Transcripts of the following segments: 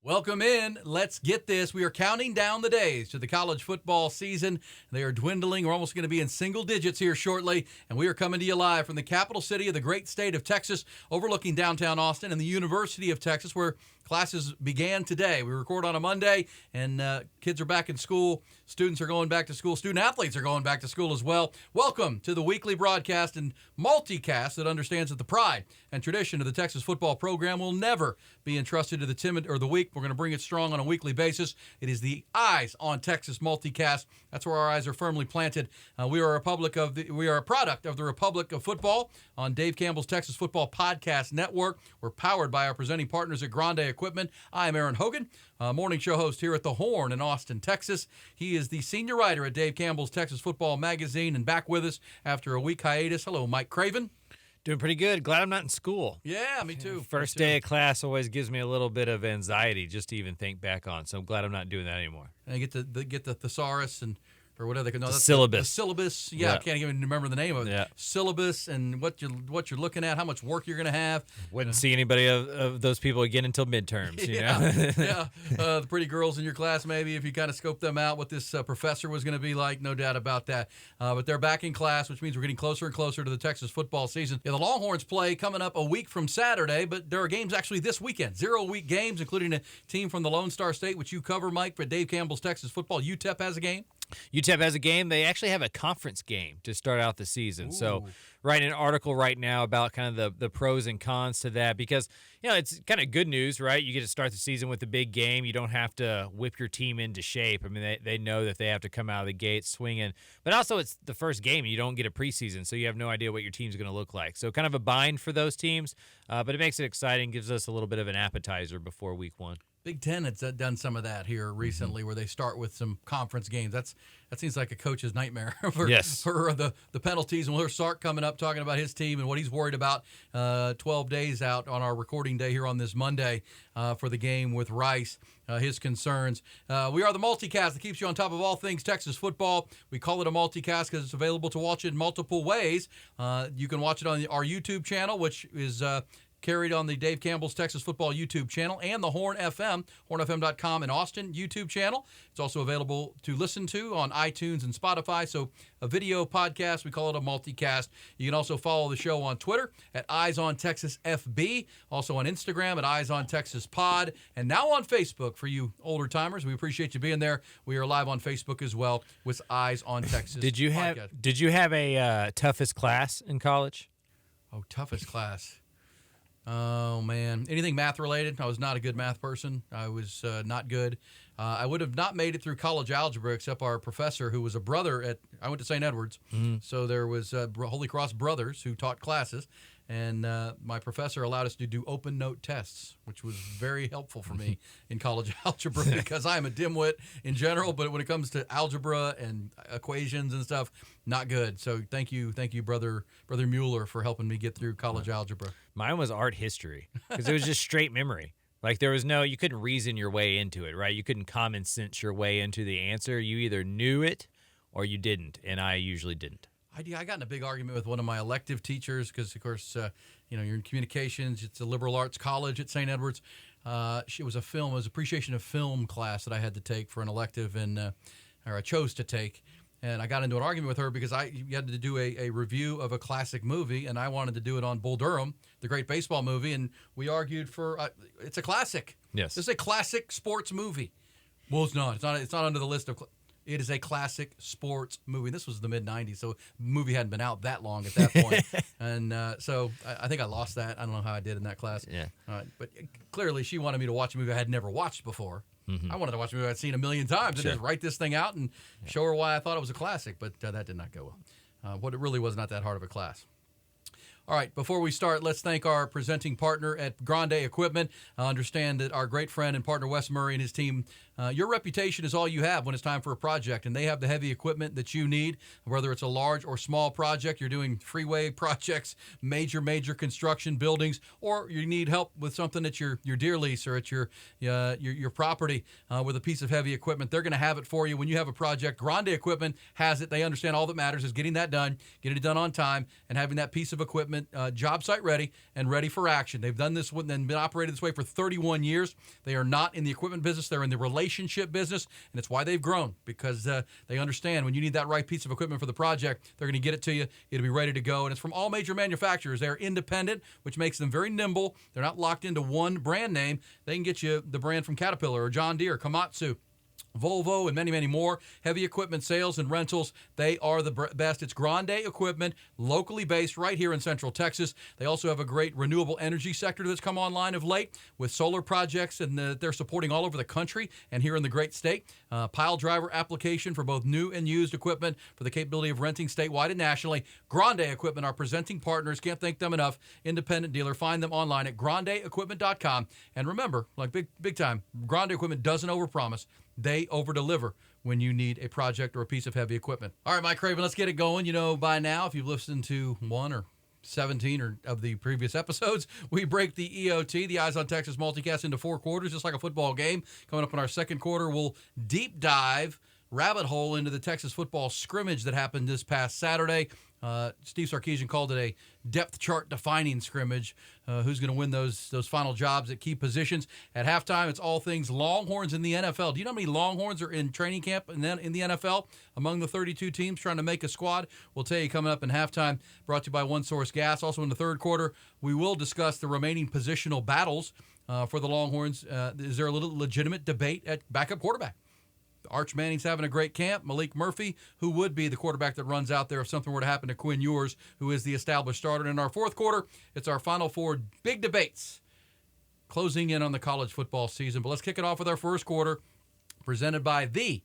Welcome in. Let's get this. We are counting down the days to the college football season. They are dwindling. We're almost going to be in single digits here shortly. And we are coming to you live from the capital city of the great state of Texas, overlooking downtown Austin and the University of Texas, where classes began today. We record on a Monday, and kids are back in school. Students are going back to school. Student athletes are going back to school as well. Welcome to the weekly broadcast and multicast that understands that the pride and tradition of the Texas football program will never be entrusted to the timid or the weak. We're going to bring it strong on a weekly basis. It is the Eyes on Texas multicast. That's where our eyes are firmly planted. We are a product of the Republic of Football on Dave Campbell's Texas Football Podcast Network. We're powered by our presenting partners at Grande Equipment. I am Aaron Hogan, morning show host here at the Horn in Austin, Texas. He is the senior writer at Dave Campbell's Texas Football Magazine and back with us after a week hiatus. Hello, Mike Craven. Doing pretty good. Glad I'm not in school. Yeah, me too. First day of class always gives me a little bit of anxiety just to even think back on. So I'm glad I'm not doing that anymore. And I get the thesaurus or whatever they can know. The syllabus. The syllabus. Yeah, I can't even remember the name of it. Yeah. Syllabus and what you're looking at, how much work you're going to have. Wouldn't see anybody of those people again until midterms. You know? The pretty girls in your class, maybe, if you kind of scope them out, what this professor was going to be like, no doubt about that. But they're back in class, which means we're getting closer and closer to the Texas football season. Yeah, the Longhorns play coming up a week from Saturday, but there are games actually this weekend. 0-week games, including a team from the Lone Star State, which you cover, Mike, for Dave Campbell's Texas football. UTEP has a game. UTEP has a game. They actually have a conference game to start out the season. Ooh. So writing an article right now about kind of the pros and cons to that because, it's kind of good news, right? You get to start the season with a big game. You don't have to whip your team into shape. I mean, they know that they have to come out of the gate swinging. But also it's the first game. You don't get a preseason, so you have no idea what your team's going to look like. So kind of a bind for those teams, but it makes it exciting, gives us a little bit of an appetizer before week one. Big Ten has done some of that here recently, where they start with some conference games. That seems like a coach's nightmare for the penalties. And we'll hear Sark coming up talking about his team and what he's worried about 12 days out on our recording day here on this Monday for the game with Rice, his concerns. We are the multicast that keeps you on top of all things Texas football. We call it a multicast because it's available to watch it in multiple ways. You can watch it on our YouTube channel, which is carried on the Dave Campbell's Texas Football YouTube channel and the Horn FM, hornfm.com in Austin YouTube channel. It's also available to listen to on iTunes and Spotify. So a video podcast, we call it a multicast. You can also follow the show on Twitter at Eyes on Texas FB, also on Instagram at Eyes on Texas Pod, and now on Facebook for you older timers. We appreciate you being there. We are live on Facebook as well with Eyes on Texas. Did you have a toughest class in college? Oh, toughest class. Oh, man. Anything math related? I was not a good math person. I was not good. I would have not made it through college algebra except our professor, who was a brother I went to St. Edwards. Mm-hmm. So there was Holy Cross brothers who taught classes. And my professor allowed us to do open note tests, which was very helpful for me in college algebra because I'm a dimwit in general. But when it comes to algebra and equations and stuff, not good. So thank you, brother Mueller, for helping me get through college algebra. Mine was art history because it was just straight memory. Like you couldn't reason your way into it, right? You couldn't common sense your way into the answer. You either knew it or you didn't, and I usually didn't. I got in a big argument with one of my elective teachers because, of course, you're in communications. It's a liberal arts college at St. Edwards. It was a appreciation of film class that I had to take for an elective, or I chose to take. And I got into an argument with her because you had to do a review of a classic movie, and I wanted to do it on Bull Durham, the great baseball movie. And we argued for it's a classic. Yes, it's a classic sports movie. Well, it's not. It's not under the list of. It is a classic sports movie. This was the mid-'90s, so the movie hadn't been out that long at that point. And so I think I lost that. I don't know how I did in that class. Yeah. But clearly she wanted me to watch a movie I had never watched before. Mm-hmm. I wanted to watch a movie I'd seen a million times and just write this thing out and show her why I thought it was a classic. But that did not go well. It really was not that hard of a class. All right, before we start, let's thank our presenting partner at Grande Equipment. I understand that our great friend and partner Wes Murray and his team, your reputation is all you have when it's time for a project, and they have the heavy equipment that you need, whether it's a large or small project. You're doing freeway projects, major construction buildings, or you need help with something at your deer lease or at your property with a piece of heavy equipment. They're going to have it for you when you have a project. Grande Equipment has it. They understand all that matters is getting it done on time, and having that piece of equipment equipment job site ready and ready for action. They've done this and been operated this way for 31 years. They are not in the equipment business. They're in the relationship business, and it's why they've grown, because they understand when you need that right piece of equipment for the project, they're going to get it to you. It'll be ready to go, and it's from all major manufacturers. They're independent, which makes them very nimble. They're not locked into one brand name. They can get you the brand from Caterpillar or John Deere, Komatsu, Volvo, and many, many more. Heavy equipment sales and rentals, they are the best. It's Grande Equipment, locally based right here in Central Texas. They also have a great renewable energy sector that's come online of late with solar projects, and they're supporting all over the country and here in the great state. Pile driver application for both new and used equipment for the capability of renting statewide and nationally. Grande Equipment, our presenting partners, can't thank them enough. Independent dealer. Find them online at grandeequipment.com. And remember, like big time, Grande Equipment doesn't overpromise. They over-deliver when you need a project or a piece of heavy equipment. All right, Mike Craven, let's get it going. You know, by now, if you've listened to 1 or 17 of the previous episodes, we break the EOT, the Eyes on Texas multicast, into 4 quarters, just like a football game. Coming up in our second quarter, we'll deep dive, rabbit hole into the Texas football scrimmage that happened this past Saturday. Steve Sarkisian called it a depth chart defining scrimmage. Who's going to win those final jobs at key positions? At halftime, it's all things Longhorns in the NFL. Do you know how many Longhorns are in training camp and then in the NFL among the 32 teams trying to make a squad? We'll tell you coming up in halftime, brought to you by One Source Gas. Also in the third quarter, we will discuss the remaining positional battles for the Longhorns. Is there a little legitimate debate at backup quarterback? Arch Manning's having a great camp. Maalik Murphy, who would be the quarterback that runs out there if something were to happen to Quinn Ewers, who is the established starter. In our fourth quarter, it's our final 4 big debates closing in on the college football season. But let's kick it off with our first quarter, presented by the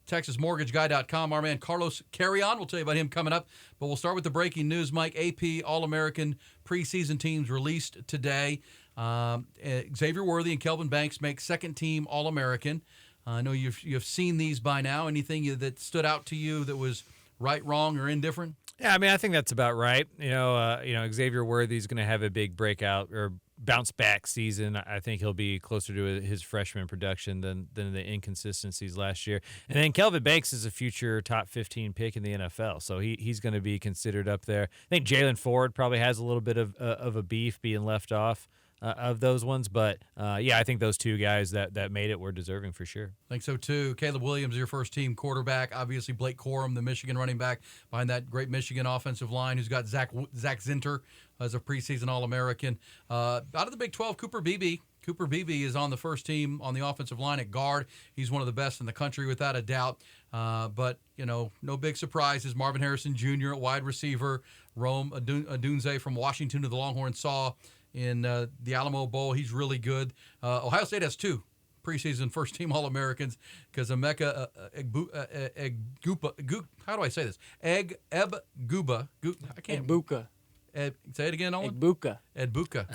TexasMortgageGuy.com. Our man Carlos Carrion, we'll tell you about him coming up. But we'll start with the breaking news, Mike. AP All-American preseason teams released today. Xavier Worthy and Kelvin Banks make second-team All-American. I know you've seen these by now. Anything that stood out to you that was right, wrong, or indifferent? Yeah, I mean, I think that's about right. Xavier Worthy's going to have a big breakout or bounce back season. I think he'll be closer to his freshman production than the inconsistencies last year. And then Kelvin Banks is a future top 15 pick in the NFL, so he's going to be considered up there. I think Jalen Ford probably has a little bit of a beef being left off of those ones. But, I think those 2 guys that made it were deserving for sure. I think so, too. Caleb Williams, your first-team quarterback. Obviously, Blake Corum, the Michigan running back, behind that great Michigan offensive line, who's got Zach Zinter as a preseason All-American. Out of the Big 12, Cooper Beebe. Cooper Beebe is on the first team on the offensive line at guard. He's one of the best in the country, without a doubt. But no big surprises. Marvin Harrison Jr. at wide receiver. Rome Odunze from Washington, who the Longhorns saw in the Alamo Bowl. He's really good. Ohio State has 2 preseason first-team All-Americans because Emeka Egbuka. How do I say this? Egbuka. I can't. Egbuka. Say it again, Owen. Egbuka. Egbuka.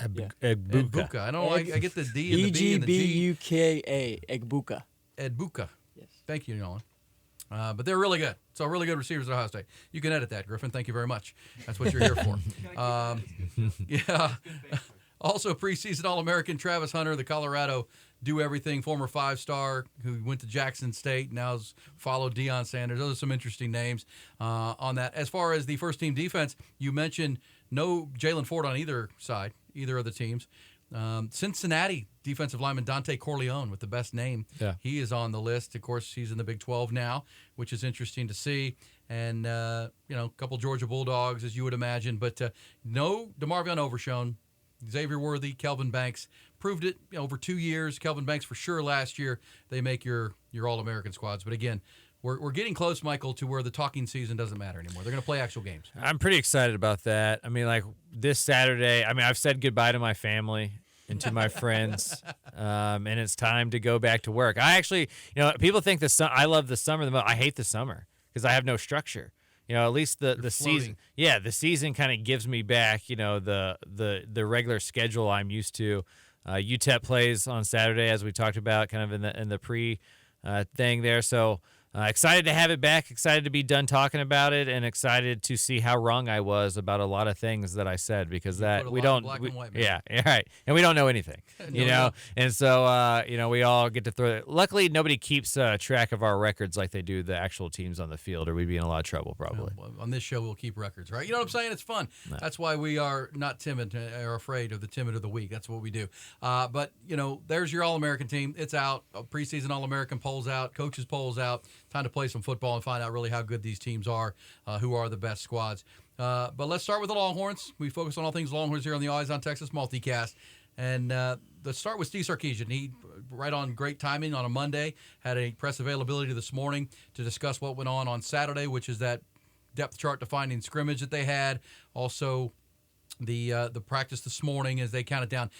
Egbuka. I don't know. I get the D and the B and the G. Egbuka. Egbuka. Egbuka. Yes. Thank you, Nolan. But they're really good. So really good receivers at Ohio State. You can edit that, Griffin. Thank you very much. That's what you're here for. Yeah. Also, preseason All-American Travis Hunter, the Colorado do-everything former 5-star who went to Jackson State, now has followed Deion Sanders. Those are some interesting names on that. As far as the first-team defense, you mentioned no Jalen Ford on either side, either of the teams. Cincinnati defensive lineman Dante Corleone with the best name. Yeah. He is on the list. Of course, he's in the Big 12 now, which is interesting to see. And, a couple Georgia Bulldogs, as you would imagine. But no DeMarvion Overshone, Xavier Worthy, Kelvin Banks. Proved it over 2 years. Kelvin Banks for sure last year. They make your All-American squads. But, again, we're getting close, Michael, to where the talking season doesn't matter anymore. They're going to play actual games. I'm pretty excited about that. I mean, like this Saturday, I've said goodbye to my family and to my friends, and it's time to go back to work. I actually, people think I love the summer the most. I hate the summer because I have no structure. At least the season. Yeah, the season kind of gives me back, the regular schedule I'm used to. UTEP plays on Saturday, as we talked about, kind of in the pre thing there. So excited to have it back, excited to be done talking about it, and excited to see how wrong I was about a lot of things that I said, because that we don't, black and white, man. yeah, right, and we don't know anything, you know, and so we all get to throw it. Luckily, nobody keeps track of our records like they do the actual teams on the field, or we'd be in a lot of trouble probably. Well, on this show, we'll keep records, right? You know what I'm saying? It's fun. No. That's why we are not timid or afraid of the timid of the week. That's what we do. But there's your All-American team. It's out. Preseason All-American polls out. Coaches polls out. Time to play some football and find out really how good these teams are, who are the best squads. But let's start with the Longhorns. We focus on all things Longhorns here on the Eyes on Texas multicast. And let's start with Steve Sarkisian. He, right on great timing on a Monday, had a press availability this morning to discuss what went on Saturday, which is that depth chart defining scrimmage that they had. Also, the practice this morning as they counted down.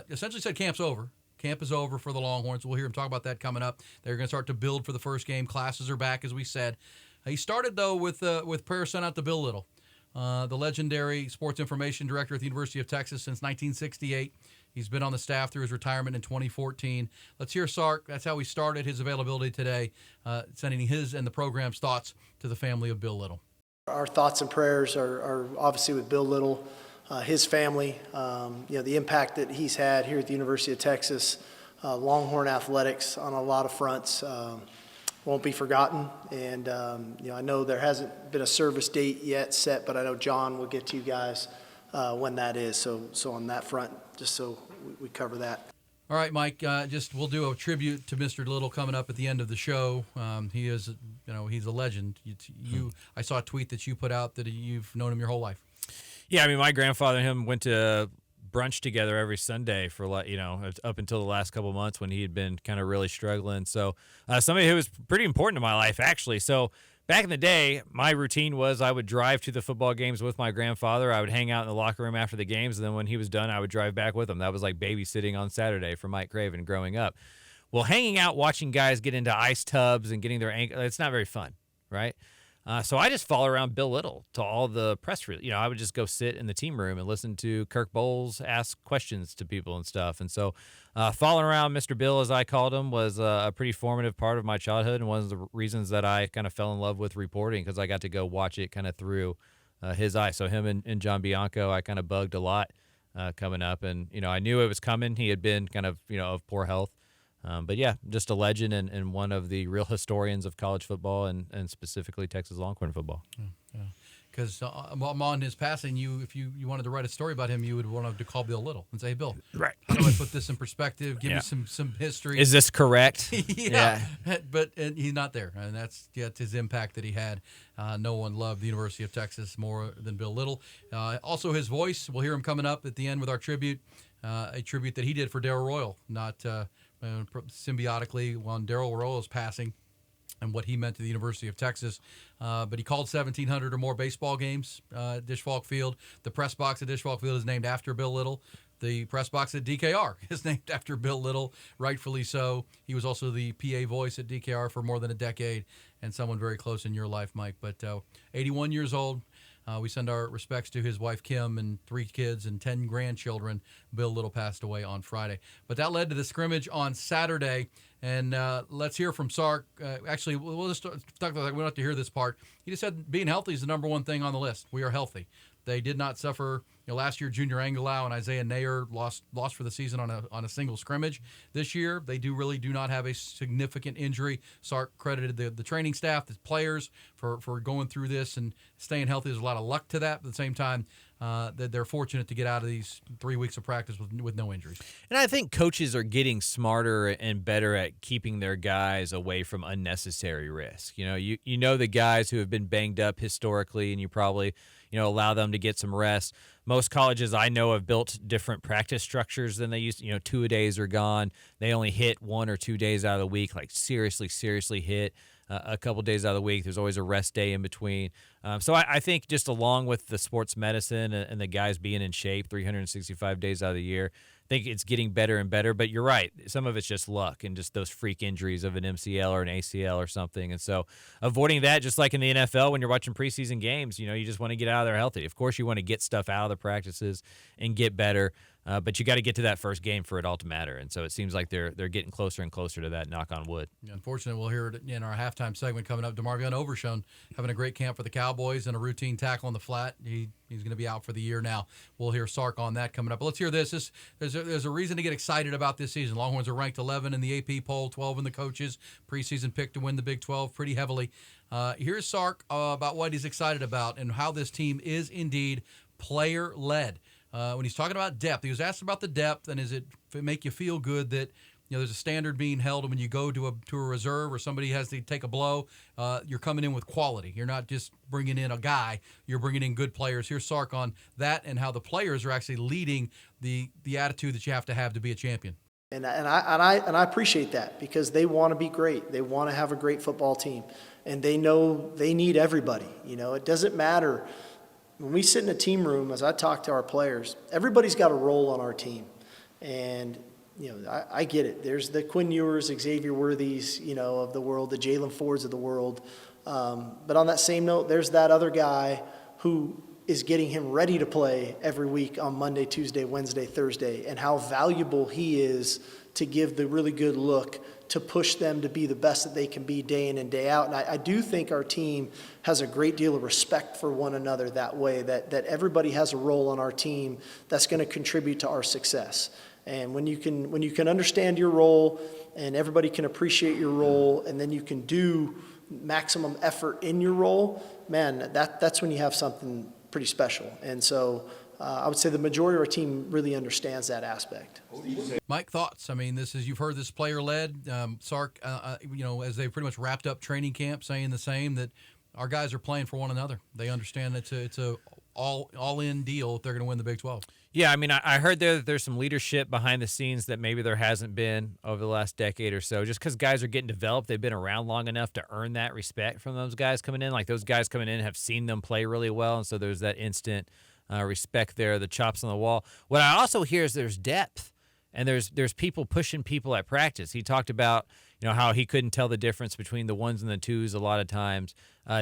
Essentially said camp's over. Camp is over for the Longhorns. We'll hear him talk about that coming up. They're going to start to build for the first game. Classes are back, as we said. He started, though, with prayer sent out to Bill Little, the legendary sports information director at the University of Texas since 1968. He's been on the staff through his retirement in 2014. Let's hear Sark. That's how he started his availability today, sending his and the program's thoughts to the family of Bill Little. Our thoughts and prayers are obviously with Bill Little, his family, the impact that he's had here at the University of Texas, Longhorn athletics on a lot of fronts won't be forgotten. And, I know there hasn't been a service date yet set, but I know John will get to you guys when that is. So on that front, just so we cover that. All right, Mike, we'll do a tribute to Mr. Little coming up at the end of the show. He is, he's a legend. I saw a tweet that you put out that you've known him your whole life. Yeah, my grandfather and him went to brunch together every Sunday for, up until the last couple of months when he had been kind of really struggling. So somebody who was pretty important to my life, actually. So back in the day, my routine was I would drive to the football games with my grandfather. I would hang out in the locker room after the games, and then when he was done, I would drive back with him. That was like babysitting on Saturday for Mike Craven growing up. Well, hanging out, watching guys get into ice tubs and getting their ankle, it's not very fun, right? So I just follow around Bill Little to all the press releases. I would just go sit in the team room and listen to Kirk Bowles ask questions to people and stuff. And so following around Mr. Bill, as I called him, was a pretty formative part of my childhood, and one of the reasons that I kind of fell in love with reporting, because I got to go watch it kind of through his eyes. So him and John Bianco, I kind of bugged a lot coming up. And, I knew it was coming. He had been kind of, of poor health. But yeah, just a legend and one of the real historians of college football and specifically Texas Longhorn football. Because on his passing, if you wanted to write a story about him, you would want to call Bill Little and say, hey, Bill, right, how do I put this in perspective? Give me some history. Is this correct? Yeah. But he's not there, and that's his impact that he had. No one loved the University of Texas more than Bill Little. Also, his voice, we'll hear him coming up at the end with our tribute, a tribute that he did for Darrell Royal, not symbiotically when Darrell Royal's passing and what he meant to the University of Texas. But he called 1,700 or more baseball games at Dish Falk Field. The press box at Dish Falk Field is named after Bill Little. The press box at DKR is named after Bill Little, rightfully so. He was also the PA voice at DKR for more than a decade and someone very close in your life, Mike. But 81 years old. We send our respects to his wife, Kim, and 3 kids and 10 grandchildren. Bill Little passed away on Friday. But that led to the scrimmage on Saturday. And let's hear from Sark. Actually, we'll just talk about that. We don't have to hear this part. He just said being healthy is the number one thing on the list. We are healthy. They did not suffer. Last year, Junior Angelau and Isaiah Nayer lost for the season on a single scrimmage. This year, they do not have a significant injury. Sark credited the training staff, the players, for going through this and staying healthy. There's a lot of luck to that. But at the same time, that they're fortunate to get out of these 3 weeks of practice with no injuries. And I think coaches are getting smarter and better at keeping their guys away from unnecessary risk. You know the guys who have been banged up historically, and you probably allow them to get some rest. Most colleges I know have built different practice structures than they used to. 2-a-days are gone. They only hit 1 or 2 days out of the week, like seriously hit a couple days out of the week. There's always a rest day in between. So I think just along with the sports medicine and the guys being in shape 365 days out of the year, I think it's getting better and better. But you're right. Some of it's just luck and just those freak injuries of an MCL or an ACL or something. And so avoiding that, just like in the NFL when you're watching preseason games, you just want to get out of there healthy. Of course, you want to get stuff out of the practices and get better. But you got to get to that first game for it all to matter. And so it seems like they're getting closer and closer to that, knock on wood. Unfortunately, we'll hear it in our halftime segment coming up. DeMarvion Overshown having a great camp for the Cowboys and a routine tackle on the flat. He's going to be out for the year now. We'll hear Sark on that coming up. But let's hear this. There's a reason to get excited about this season. Longhorns are ranked 11 in the AP poll, 12 in the coaches. Preseason pick to win the Big 12 pretty heavily. Here's Sark about what he's excited about and how this team is indeed player-led. When he's talking about depth, he was asked about the depth, and does it make you feel good that there's a standard being held, and when you go to a reserve or somebody has to take a blow, you're coming in with quality. You're not just bringing in a guy; you're bringing in good players. Here's Sark on that and how the players are actually leading the attitude that you have to be a champion. And I appreciate that because they want to be great. They want to have a great football team, and they know they need everybody. It doesn't matter. When we sit in a team room, as I talk to our players, everybody's got a role on our team. And, I get it. There's the Quinn Ewers, Xavier Worthies, of the world, the Jalen Fords of the world. But on that same note, there's that other guy who is getting him ready to play every week on Monday, Tuesday, Wednesday, Thursday, and how valuable he is to give the really good look to push them to be the best that they can be day in and day out. And I do think our team has a great deal of respect for one another that way, that everybody has a role on our team that's going to contribute to our success. And when you can understand your role and everybody can appreciate your role, and then you can do maximum effort in your role, man, that's when you have something pretty special. And so I would say the majority of our team really understands that aspect. Mike, thoughts? I mean, you've heard this player-led. Sark, as they've pretty much wrapped up training camp, saying the same, that our guys are playing for one another. They understand it's a all-in deal if they're going to win the Big 12. Yeah, I mean, I heard that there's some leadership behind the scenes that maybe there hasn't been over the last decade or so. Just because guys are getting developed, they've been around long enough to earn that respect from those guys coming in. Like, those guys coming in have seen them play really well, and so there's that instant respect there, the chops on the wall. What I also hear is there's depth, and there's people pushing people at practice. He talked about how he couldn't tell the difference between the ones and the twos a lot of times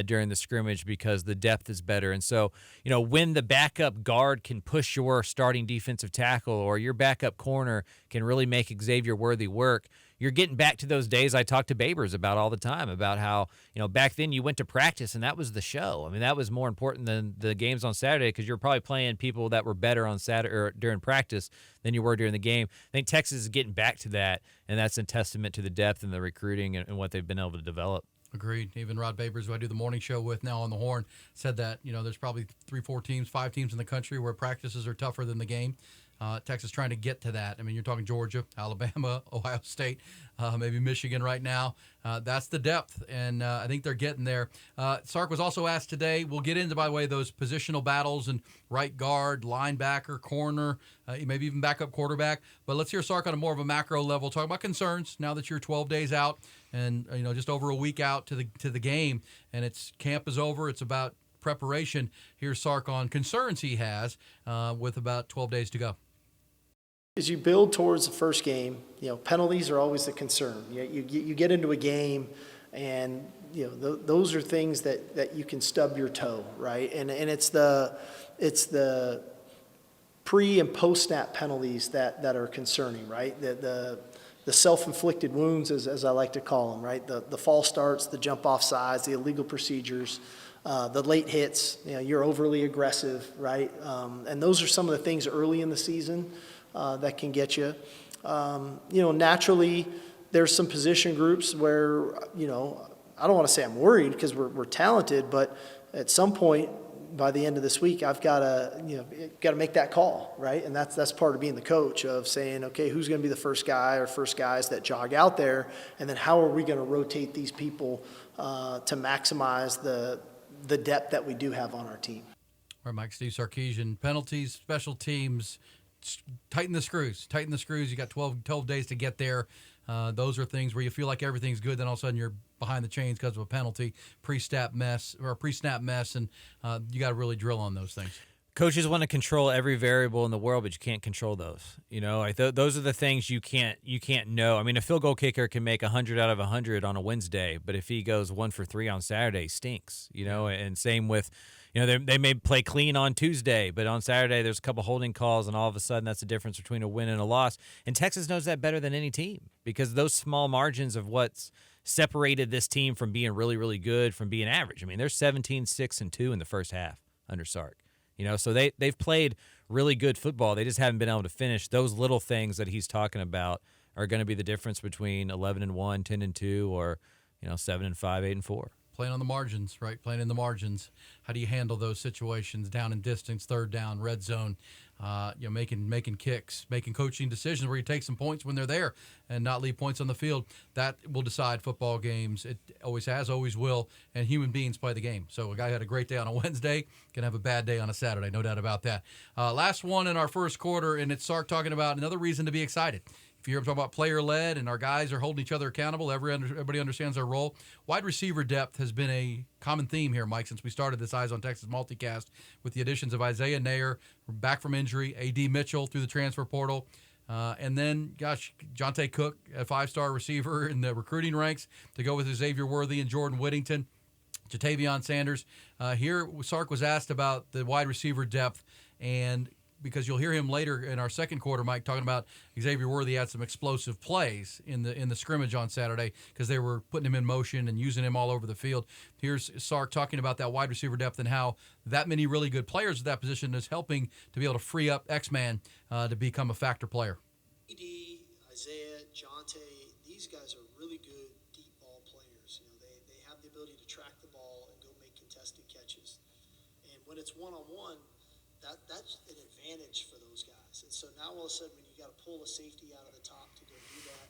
during the scrimmage because the depth is better. And so, when the backup guard can push your starting defensive tackle or your backup corner can really make Xavier Worthy work, you're getting back to those days I talk to Babers about all the time, about how, back then you went to practice and that was the show. I mean, that was more important than the games on Saturday because you're probably playing people that were better on Saturday or during practice than you were during the game. I think Texas is getting back to that, and that's a testament to the depth and the recruiting and what they've been able to develop. Agreed. Even Rod Babers, who I do the morning show with now on the Horn, said that, there's probably 3, 4 teams, 5 teams in the country where practices are tougher than the game. Texas trying to get to that. I mean, you're talking Georgia, Alabama, Ohio State, maybe Michigan right now. That's the depth, and I think they're getting there. Sark was also asked today, we'll get into, by the way, those positional battles and right guard, linebacker, corner, maybe even backup quarterback. But let's hear Sark on a more of a macro level, talking about concerns now that you're 12 days out and just over a week out to the game, and camp is over. It's about preparation. Here's Sark on concerns he has with about 12 days to go. As you build towards the first game, penalties are always the concern. You get into a game, and those are things that you can stub your toe, right? And it's the pre and post snap penalties that are concerning, right? The self-inflicted wounds, as I like to call them, right? The false starts, the jump off sides, the illegal procedures. The late hits, you're overly aggressive, right? And those are some of the things early in the season that can get you. Naturally, there's some position groups where, I don't want to say I'm worried because we're talented, but at some point by the end of this week, I've got to make that call, right? And that's part of being the coach, of saying, okay, who's going to be the first guy or first guys that jog out there, and then how are we going to rotate these people to maximize the depth that we do have on our team. All right, Mike, Steve Sarkisian, penalties, special teams, tighten the screws. You got 12 days to get there. Those are things where you feel like everything's good, then all of a sudden you're behind the chains because of a penalty, pre-snap mess, and you got to really drill on those things. Coaches want to control every variable in the world, but you can't control those. Those are the things you can't know. I mean, a field goal kicker can make 100 out of 100 on a Wednesday, but if he goes 1 for 3 on Saturday, stinks. And same with they may play clean on Tuesday, but on Saturday there's a couple holding calls, and all of a sudden that's the difference between a win and a loss. And Texas knows that better than any team because those small margins of what's separated this team from being really, really good from being average. I mean, they're 17-6-2 in the first half under Sark. So they've played really good football. They just haven't been able to finish. Those little things that he's talking about are going to be the difference between 11-1, 10-2, or 7-5, 8-4. Playing on the margins, right? Playing in the margins. How do you handle those situations? Down and distance, third down, red zone. Making kicks, making coaching decisions where you take some points when they're there and not leave points on the field. That will decide football games. It always has, always will, and human beings play the game. So a guy had a great day on a Wednesday, can have a bad day on a Saturday, no doubt about that. Last one in our first quarter, and it's Sark talking about another reason to be excited. If you hear him talk about player-led and our guys are holding each other accountable, everybody understands their role. Wide receiver depth has been a common theme here, Mike, since we started this Eyes on Texas multicast with the additions of Isaiah Nair, back from injury, A.D. Mitchell through the transfer portal, and then, Jonte Cook, a five-star receiver in the recruiting ranks to go with Xavier Worthy and Jordan Whittington, Jatavion Sanders. Here, Sark was asked about the wide receiver depth, and because you'll hear him later in our second quarter, Mike, talking about Xavier Worthy had some explosive plays in the scrimmage on Saturday because they were putting him in motion and using him all over the field. Here's Sark talking about that wide receiver depth and how that many really good players at that position is helping to be able to free up X-Man to become a factor player. E.D., Isaiah, Jonte, these guys are really good deep ball players. They have the ability to track the ball and go make contested catches. And when it's one-on-one, that's an advantage for those guys. And so now all of a sudden when you got to pull a safety out of the top to go do that,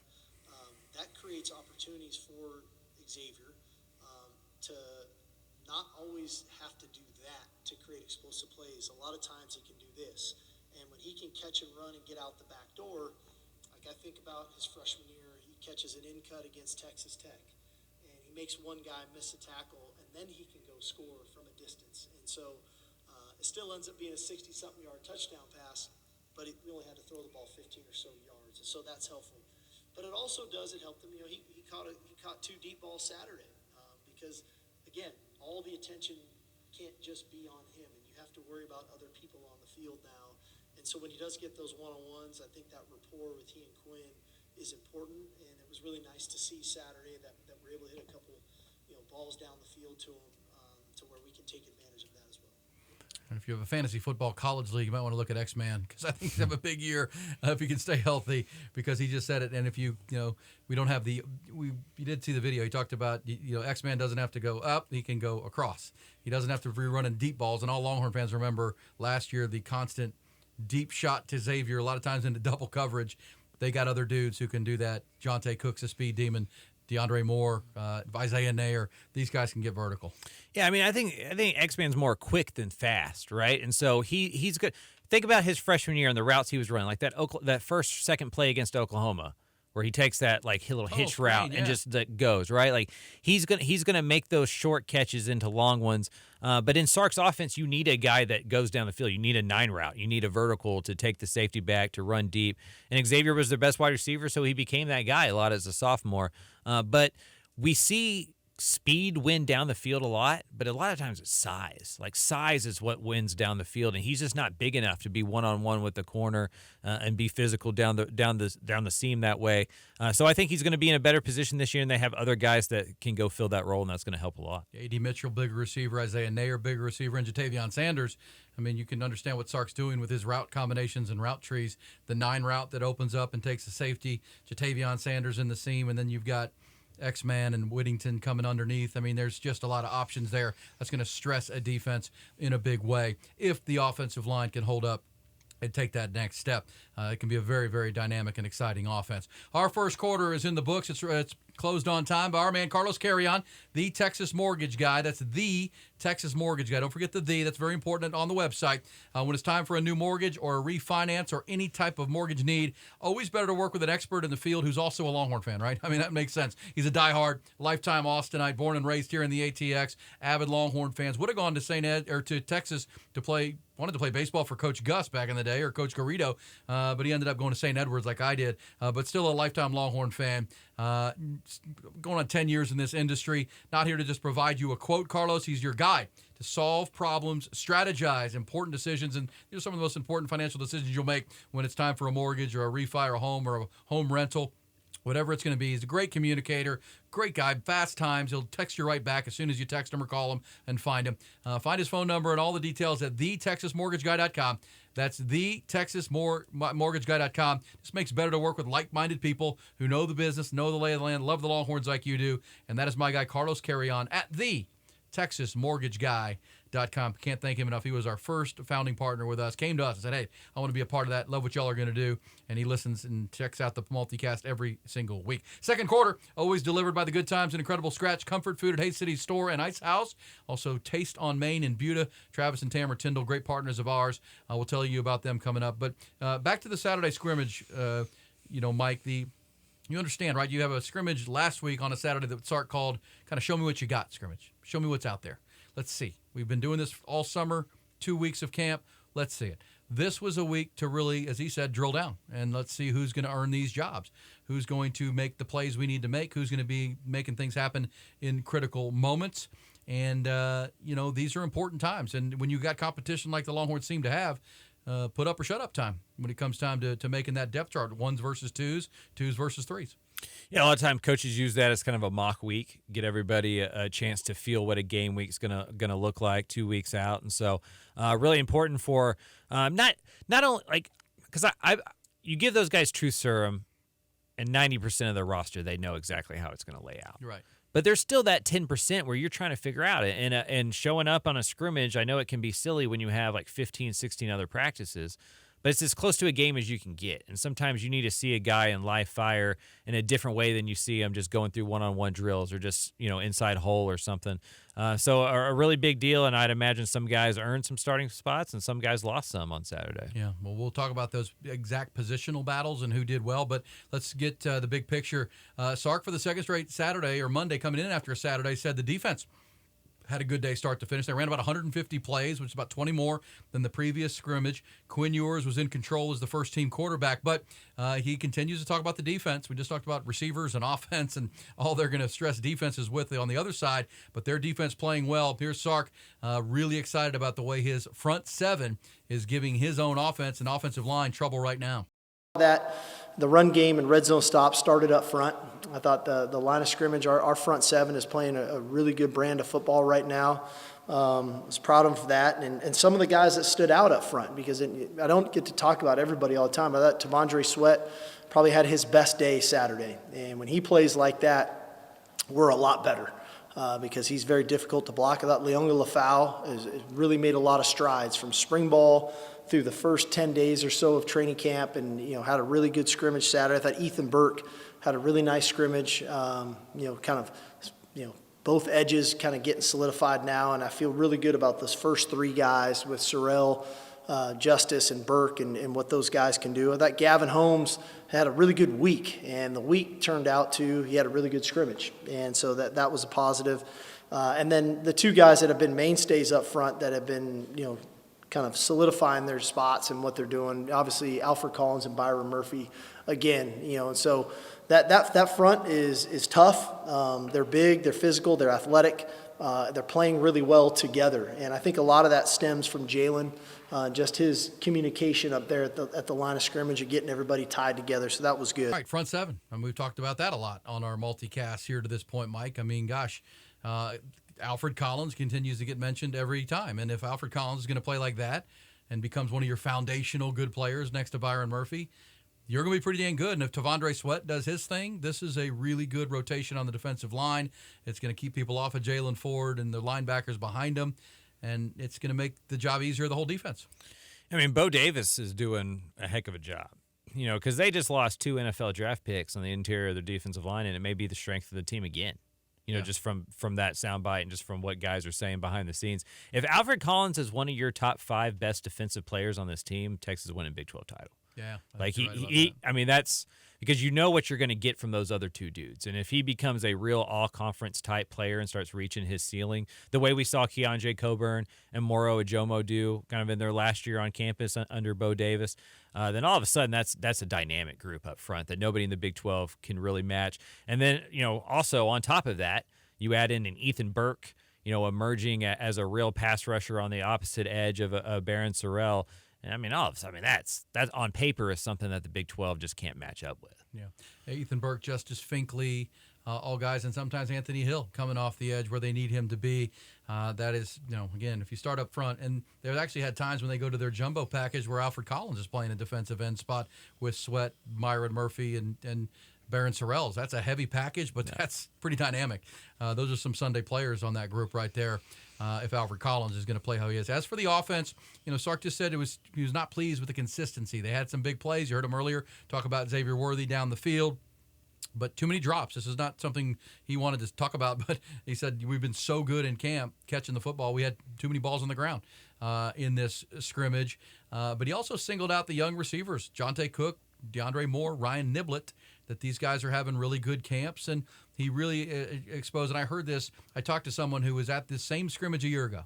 that creates opportunities for Xavier to not always have to do that to create explosive plays. A lot of times he can do this. And when he can catch and run and get out the back door, like I think about his freshman year, he catches an in cut against Texas Tech. And he makes one guy miss a tackle, and then he can go score from a distance. And so it still ends up being a 60-something yard touchdown pass, but we only had to throw the ball 15 or so yards, and so that's helpful. But it also doesn't help them. He caught two deep balls Saturday because, again, all the attention can't just be on him, and you have to worry about other people on the field now. And so when he does get those one-on-ones, I think that rapport with he and Quinn is important, and it was really nice to see Saturday that we're able to hit a couple balls down the field to him to where we can take advantage of that as well. And if you have a fantasy football college league, you might want to look at X-Man because I think he's have a big year if he can stay healthy because he just said it. And if we don't have you did see the video. He talked about, X-Man doesn't have to go up. He can go across. He doesn't have to be running deep balls. And all Longhorn fans remember last year the constant deep shot to Xavier, a lot of times into double coverage. They got other dudes who can do that. Jonte Cook's a speed demon. DeAndre Moore, Isaiah Nair, these guys can get vertical. Yeah, I mean, I think X-Man's more quick than fast, right? And so he's good. Think about his freshman year and the routes he was running, like that second play against Oklahoma, where he takes that little hitch route and just that goes right. Like he's gonna make those short catches into long ones. But in Sark's offense, you need a guy that goes down the field. You need a 9 route. You need a vertical to take the safety back, to run deep. And Xavier was their best wide receiver, so he became that guy a lot as a sophomore. But we see speed win down the field a lot, but a lot of times it's size. Like size is what wins down the field, and he's just not big enough to be one-on-one with the corner and be physical down the seam that way. So I think he's going to be in a better position this year, and they have other guys that can go fill that role, and that's going to help a lot. A.D. Mitchell, bigger receiver. Isaiah Nair, bigger receiver. And Jatavion Sanders. I mean, you can understand what Sark's doing with his route combinations and route trees. The 9 route that opens up and takes the safety. Jatavion Sanders in the seam, and then you've got X-Man and Whittington coming underneath. I mean, there's just a lot of options there. That's going to stress a defense in a big way. If the offensive line can hold up and take that next step, it can be a very, very dynamic and exciting offense. Our first quarter is in the books. It's closed on time by our man Carlos Carrion, the Texas Mortgage Guy. That's the Texas Mortgage Guy. Don't forget the. That's very important on the website. When it's time for a new mortgage or a refinance or any type of mortgage need, always better to work with an expert in the field who's also a Longhorn fan, right? I mean, that makes sense. He's a diehard, lifetime Austinite, born and raised here in the ATX, avid Longhorn fans. Would have gone to to Texas wanted to play baseball for Coach Gus back in the day, or Coach Garrido, but he ended up going to St. Edwards like I did, but still a lifetime Longhorn fan. going on 10 years in this industry. Not here to just provide you a quote, Carlos. He's your guide to solve problems, strategize important decisions, and these are some of the most important financial decisions you'll make when it's time for a mortgage or a refi or a home rental. Whatever it's going to be. He's a great communicator, great guy, fast times. He'll text you right back as soon as you text him or call him and find him. Find his phone number and all the details at thetexasmortgageguy.com. That's thetexasmortgageguy.com. This makes it better to work with like-minded people who know the business, know the lay of the land, love the Longhorns like you do. And that is my guy, Carlos Carrion, at thetexasmortgageguy.com. Can't thank him enough. He was our first founding partner with us. Came to us and said, hey, I want to be a part of that. Love what y'all are going to do. And he listens and checks out the multicast every single week. Second quarter, always delivered by the Good Times and Incredible Scratch Comfort Food at Hayes City Store and Ice House. Also, Taste on Main in Buda. Travis and Tamara Tyndall, great partners of ours. We'll tell you about them coming up. But back to the Saturday scrimmage, Mike, you understand, right? You have a scrimmage last week on a Saturday that Sark called kind of show me what you got scrimmage. Show me what's out there. Let's see. We've been doing this all summer, 2 weeks of camp. Let's see it. This was a week to really, as he said, drill down. And let's see who's going to earn these jobs, who's going to make the plays we need to make, who's going to be making things happen in critical moments. And, these are important times. And when you got competition like the Longhorns seem to have, put up or shut up time when it comes time to making that depth chart, ones versus twos versus threes. Yeah, a lot of times coaches use that as kind of a mock week, get everybody a chance to feel what a game week's gonna look like 2 weeks out, and so really important for not only because you give those guys truth serum, and 90% of their roster they know exactly how it's gonna lay out. Right. But there's still that 10% where you're trying to figure out it, and showing up on a scrimmage. I know it can be silly when you have like 15, 16 other practices. But it's as close to a game as you can get. And sometimes you need to see a guy in live fire in a different way than you see him just going through one-on-one drills or just, inside hole or something. So a really big deal, and I'd imagine some guys earned some starting spots and some guys lost some on Saturday. Yeah, well, we'll talk about those exact positional battles and who did well, but let's get the big picture. Sark, for the second straight Saturday or Monday coming in after a Saturday, said the defense had a good day start to finish. They ran about 150 plays, which is about 20 more than the previous scrimmage. Quinn Ewers was in control as the first-team quarterback, but he continues to talk about the defense. We just talked about receivers and offense and all they're going to stress defenses with on the other side, but their defense playing well. Here's Sark really excited about the way his front seven is giving his own offense and offensive line trouble right now. That the run game and red zone stops started up front. I thought the line of scrimmage, our front seven is playing a really good brand of football right now. I was proud of that. And some of the guys that stood out up front, because I don't get to talk about everybody all the time. I thought Tavondre Sweat probably had his best day Saturday. And when he plays like that, we're a lot better. Because he's very difficult to block. I thought Leonga Lafau has really made a lot of strides from spring ball through the first 10 days or so of training camp, and had a really good scrimmage Saturday. I thought Ethan Burke had a really nice scrimmage. Both edges kind of getting solidified now, and I feel really good about those first three guys with Sorrell, Justice, and Burke, and what those guys can do. I thought Gavin Holmes had a really good week, and the week turned out to he had a really good scrimmage, and so that was a positive. And then the two guys that have been mainstays up front that have been kind of solidifying their spots and what they're doing. Obviously, Alfred Collins and Byron Murphy again, and so that front is tough. They're big, they're physical, they're athletic. They're playing really well together, and I think a lot of that stems from Jalen, just his communication up there at the line of scrimmage and getting everybody tied together. So that was good. All right, front seven, and we've talked about that a lot on our multicast here to this point, Mike. I mean, gosh. Alfred Collins continues to get mentioned every time. And if Alfred Collins is going to play like that and becomes one of your foundational good players next to Byron Murphy, you're going to be pretty dang good. And if Tavondre Sweat does his thing, this is a really good rotation on the defensive line. It's going to keep people off of Jalen Ford and the linebackers behind him, and it's going to make the job easier, the whole defense. I mean, Bo Davis is doing a heck of a job, because they just lost 2 NFL draft picks on the interior of their defensive line, and it may be the strength of the team again. Just from that soundbite and just from what guys are saying behind the scenes. If Alfred Collins is one of your top 5 best defensive players on this team, Texas is winning Big 12 title. Yeah. Like you're right about he that. I mean, that's because you know what you're going to get from those other two dudes. And if he becomes a real all-conference type player and starts reaching his ceiling, the way we saw Keontae Coburn and Moro Ajomo do kind of in their last year on campus under Bo Davis, then all of a sudden that's a dynamic group up front that nobody in the Big 12 can really match. And then, also on top of that, you add in an Ethan Burke, emerging as a real pass rusher on the opposite edge of Barron Sorrell. I mean, all of a sudden, that's on paper is something that the Big 12 just can't match up with. Yeah. Ethan Burke, Justice Finkley, all guys, and sometimes Anthony Hill coming off the edge where they need him to be. That is, again, if you start up front, and they've actually had times when they go to their jumbo package where Alfred Collins is playing a defensive end spot with Sweat, Myron Murphy, and Barron Sorrells. That's a heavy package, but that's pretty dynamic. Those are some Sunday players on that group right there. If Alfred Collins is going to play how he is. As for the offense, Sark just said he was not pleased with the consistency. They had some big plays. You heard him earlier talk about Xavier Worthy down the field, but too many drops. This is not something he wanted to talk about, but he said we've been so good in camp catching the football. We had too many balls on the ground in this scrimmage. But he also singled out the young receivers, Jonte Cook, DeAndre Moore, Ryan Niblett, that these guys are having really good camps, and he really exposed. And I heard this. I talked to someone who was at this same scrimmage a year ago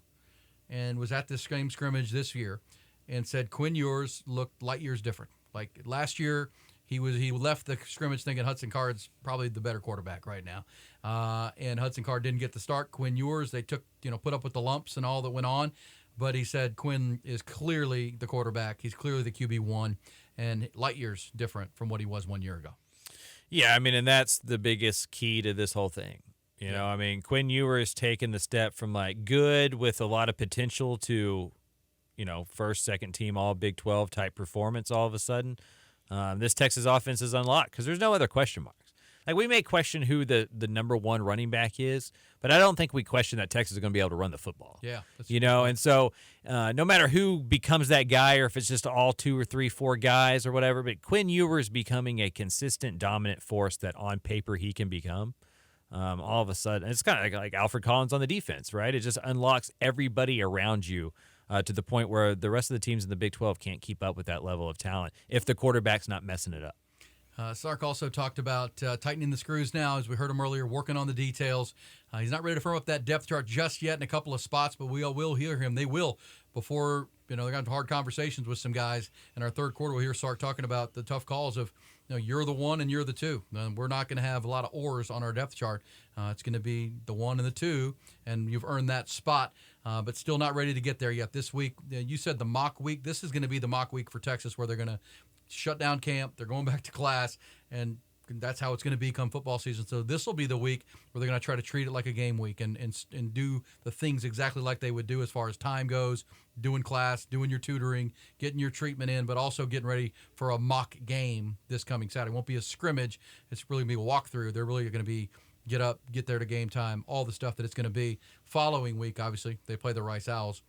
and was at this same scrimmage this year and said Quinn Ewers looked light years different. Like last year, he left the scrimmage thinking Hudson Card's probably the better quarterback right now. And Hudson Card didn't get the start. Quinn Ewers, they put up with the lumps and all that went on. But he said Quinn is clearly the quarterback. He's clearly the QB1 and light years different from what he was 1 year ago. Yeah, I mean, and that's the biggest key to this whole thing. I mean, Quinn Ewers taken the step from like good with a lot of potential to, first, second team all Big 12 type performance all of a sudden. This Texas offense is unlocked because there's no other question marks. Like, we may question who the number one running back is, but I don't think we question that Texas is going to be able to run the football. Yeah. And so no matter who becomes that guy or if it's just all 2 or 3, 4 guys or whatever, but Quinn Ewers becoming a consistent dominant force that on paper he can become, all of a sudden, it's kind of like Alfred Collins on the defense, right? It just unlocks everybody around you to the point where the rest of the teams in the Big 12 can't keep up with that level of talent if the quarterback's not messing it up. Sark also talked about tightening the screws now, as we heard him earlier, working on the details. He's not ready to firm up that depth chart just yet in a couple of spots, but we all will hear him. They will before, they're going to have hard conversations with some guys. In our third quarter, we'll hear Sark talking about the tough calls of, you're the one and you're the two. We're not going to have a lot of ors on our depth chart. It's going to be the one and the two, and you've earned that spot, but still not ready to get there yet. This week, you said the mock week. This is going to be the mock week for Texas where they're going to shut down camp. They're going back to class, and that's how it's going to be come football season. So this will be the week where they're going to try to treat it like a game week and do the things exactly like they would do as far as time goes, doing class, doing your tutoring, getting your treatment in, but also getting ready for a mock game this coming Saturday. It won't be a scrimmage. It's really going to be a walkthrough. They're really going to be get up, get there to game time, all the stuff that it's going to be. Following week, obviously, they play the Rice Owls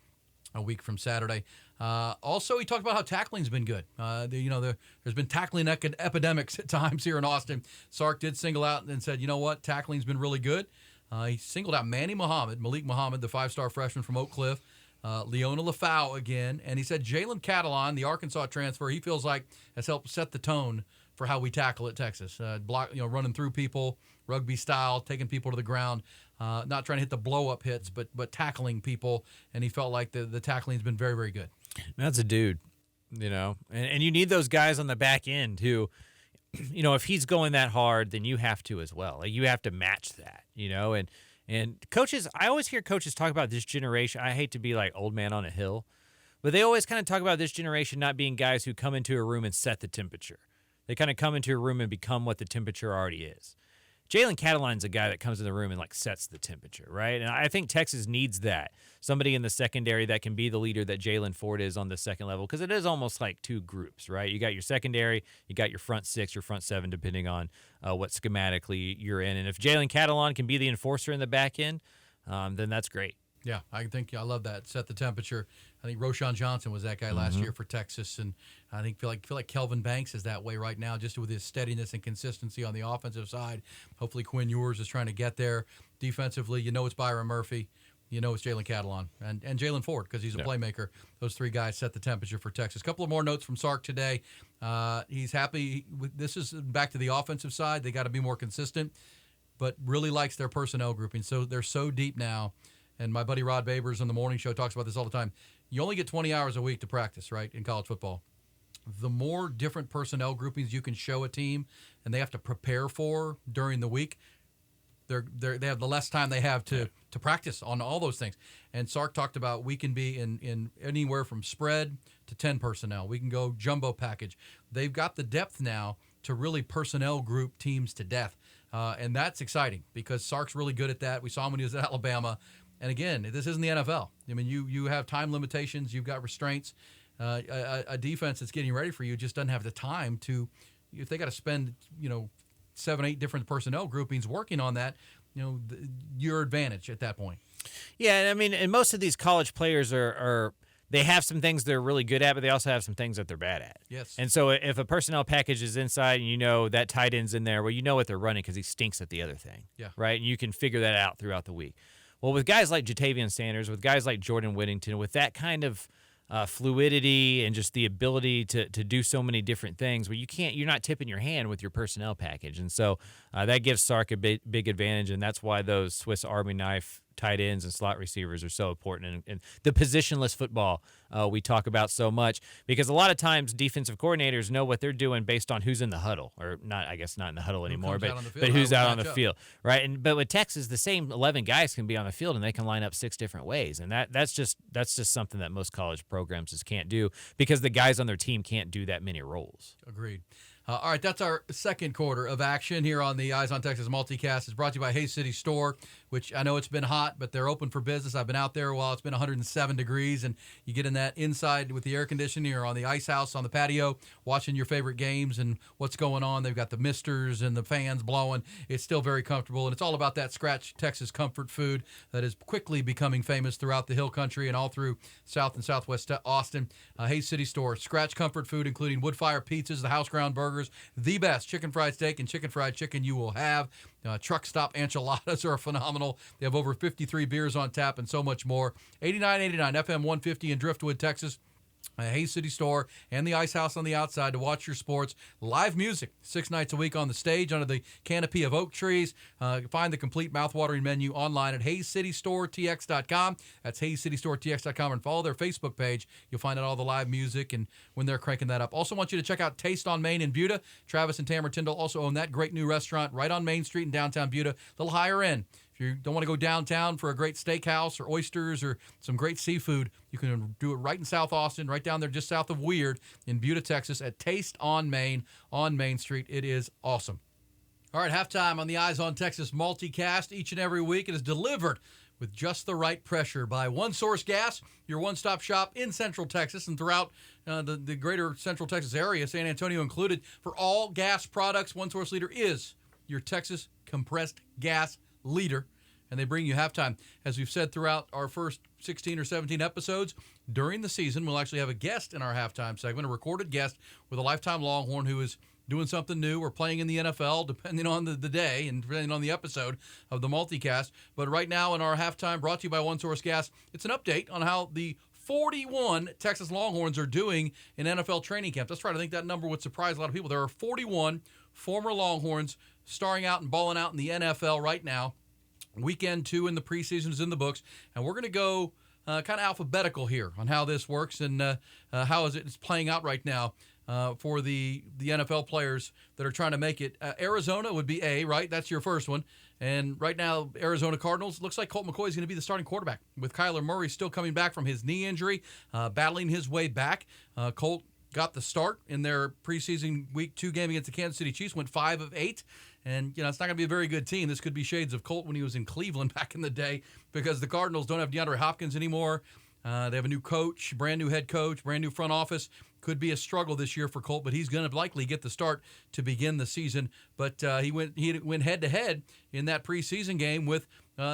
a week from Saturday. Also, he talked about how tackling's been good. There's been tackling epidemics at times here in Austin. Sark did single out and said, you know what, tackling's been really good. He singled out Malik Muhammad, the 5-star freshman from Oak Cliff, Leona Lafau again, and he said Jalen Catalon, the Arkansas transfer, he feels like has helped set the tone for how we tackle at Texas. Running through people, rugby style, taking people to the ground. Not trying to hit the blow-up hits, but tackling people, and he felt like the tackling's been very, very good. That's a dude, and you need those guys on the back end who, if he's going that hard, then you have to as well. Like, you have to match that, and coaches, I always hear coaches talk about this generation. I hate to be like old man on a hill, but they always kind of talk about this generation not being guys who come into a room and set the temperature. They kind of come into a room and become what the temperature already is. Jalen Catalon's a guy that comes in the room and sets the temperature, right? And I think Texas needs that. Somebody in the secondary that can be the leader that Jalen Ford is on the second level, because it is almost like two groups, right? You got your secondary, you got your front six, your front seven, depending on what schematically you're in. And if Jalen Catalon can be the enforcer in the back end, then that's great. Yeah, I love that. Set the temperature. I think Roshan Johnson was that guy last year for Texas, and I feel like Kelvin Banks is that way right now, just with his steadiness and consistency on the offensive side. Hopefully Quinn Ewers is trying to get there. Defensively, it's Byron Murphy. you know it's Jalen Catalon and Jalen Ford because he's a playmaker. Those three guys set the temperature for Texas. A couple of more notes from Sark today. He's happy. This is back to the offensive side. They got to be more consistent, but really likes their personnel grouping. So they're so deep now. And my buddy Rod Babers on the morning show talks about this all the time. You only get 20 hours a week to practice, right, in college football. The more different personnel groupings you can show a team and they have to prepare for during the week, they have the less time they have to practice on all those things. And Sark talked about we can be in anywhere from spread to 10 personnel. We can go jumbo package. They've got the depth now to really personnel group teams to death. And that's exciting because Sark's really good at that. We saw him when he was at Alabama. And again, this isn't the NFL. I mean, you have time limitations. You've got restraints. A defense that's getting ready for you just doesn't have the time to, if they got to spend, 7, 8 different personnel groupings working on that, your advantage at that point. Yeah, I mean, and most of these college players are they have some things they're really good at, but they also have some things that they're bad at. Yes. And so if a personnel package is inside and that tight end's in there, well, you know what they're running because he stinks at the other thing. Yeah. Right? And you can figure that out throughout the week. Well, with guys like Jatavian Sanders, with guys like Jordan Whittington, with that kind of fluidity and just the ability to do so many different things, where you're not tipping your hand with your personnel package. And so that gives Sark a big advantage, and that's why those Swiss Army knife tight ends and slot receivers are so important. And the positionless football we talk about so much, because a lot of times defensive coordinators know what they're doing based on who's in the huddle, or not, I guess not in the huddle anymore, but who's out on the field, right? But with Texas, the same 11 guys can be on the field and they can line up 6 different ways, and that's just something that most college programs just can't do because the guys on their team can't do that many roles. Agreed. All right, that's our second quarter of action here on the Eyes on Texas multicast. It's brought to you by Hayes City Store, which I know it's been hot, but they're open for business. I've been out there while it's been 107 degrees, and you get in that inside with the air conditioning or on the ice house on the patio watching your favorite games and what's going on. They've got the misters and the fans blowing. It's still very comfortable, and it's all about that Scratch Texas comfort food that is quickly becoming famous throughout the Hill Country and all through South and Southwest Austin. Hayes City Store, Scratch comfort food, including wood-fire pizzas, the house ground burgers, the best chicken fried steak and chicken fried chicken you will have. Truck stop enchiladas are phenomenal. They have over 53 beers on tap and so much more. 8989 FM 150 in Driftwood, Texas. Hayes City Store and the Ice House on the outside to watch your sports. Live music 6 nights a week on the stage under the canopy of oak trees. Find the complete mouthwatering menu online at HayesCityStoreTX.com. That's HayesCityStoreTX.com, and follow their Facebook page. You'll find out all the live music and when they're cranking that up. Also want you to check out Taste on Main in Buda. Travis and Tamara Tyndall also own that great new restaurant right on Main Street in downtown Buda. A little higher end. If you don't want to go downtown for a great steakhouse or oysters or some great seafood, you can do it right in South Austin, right down there just south of Weird in Buda, Texas at Taste on Main Street. It is awesome. All right, halftime on the Eyes on Texas multicast each and every week. It is delivered with just the right pressure by One Source Gas, your one-stop shop in Central Texas and throughout the greater Central Texas area, San Antonio included. For all gas products, One Source Leader is your Texas compressed gas leader, and they bring you halftime. As we've said throughout our first 16 or 17 episodes, during the season, we'll actually have a guest in our halftime segment, a recorded guest with a lifetime Longhorn who is doing something new or playing in the NFL, depending on the day and depending on the episode of the multicast. But right now in our halftime, brought to you by One Source Gas, it's an update on how the 41 Texas Longhorns are doing in NFL training camps. Let's try to think that number would surprise a lot of people. There are 41 former Longhorns starring out and balling out in the NFL right now. Weekend 2 in the preseason is in the books, and we're going to go kind of alphabetical here on how this works and how it's playing out right now for the NFL players that are trying to make it. Arizona would be A, right? That's your first one. And right now, Arizona Cardinals, looks like Colt McCoy is going to be the starting quarterback, with Kyler Murray still coming back from his knee injury, battling his way back. Colt got the start in their preseason Week 2 game against the Kansas City Chiefs, went 5 of 8. And, it's not going to be a very good team. This could be shades of Colt when he was in Cleveland back in the day, because the Cardinals don't have DeAndre Hopkins anymore. They have a new coach, brand new head coach, brand new front office. Could be a struggle this year for Colt, but he's going to likely get the start to begin the season. But he went head-to-head in that preseason game with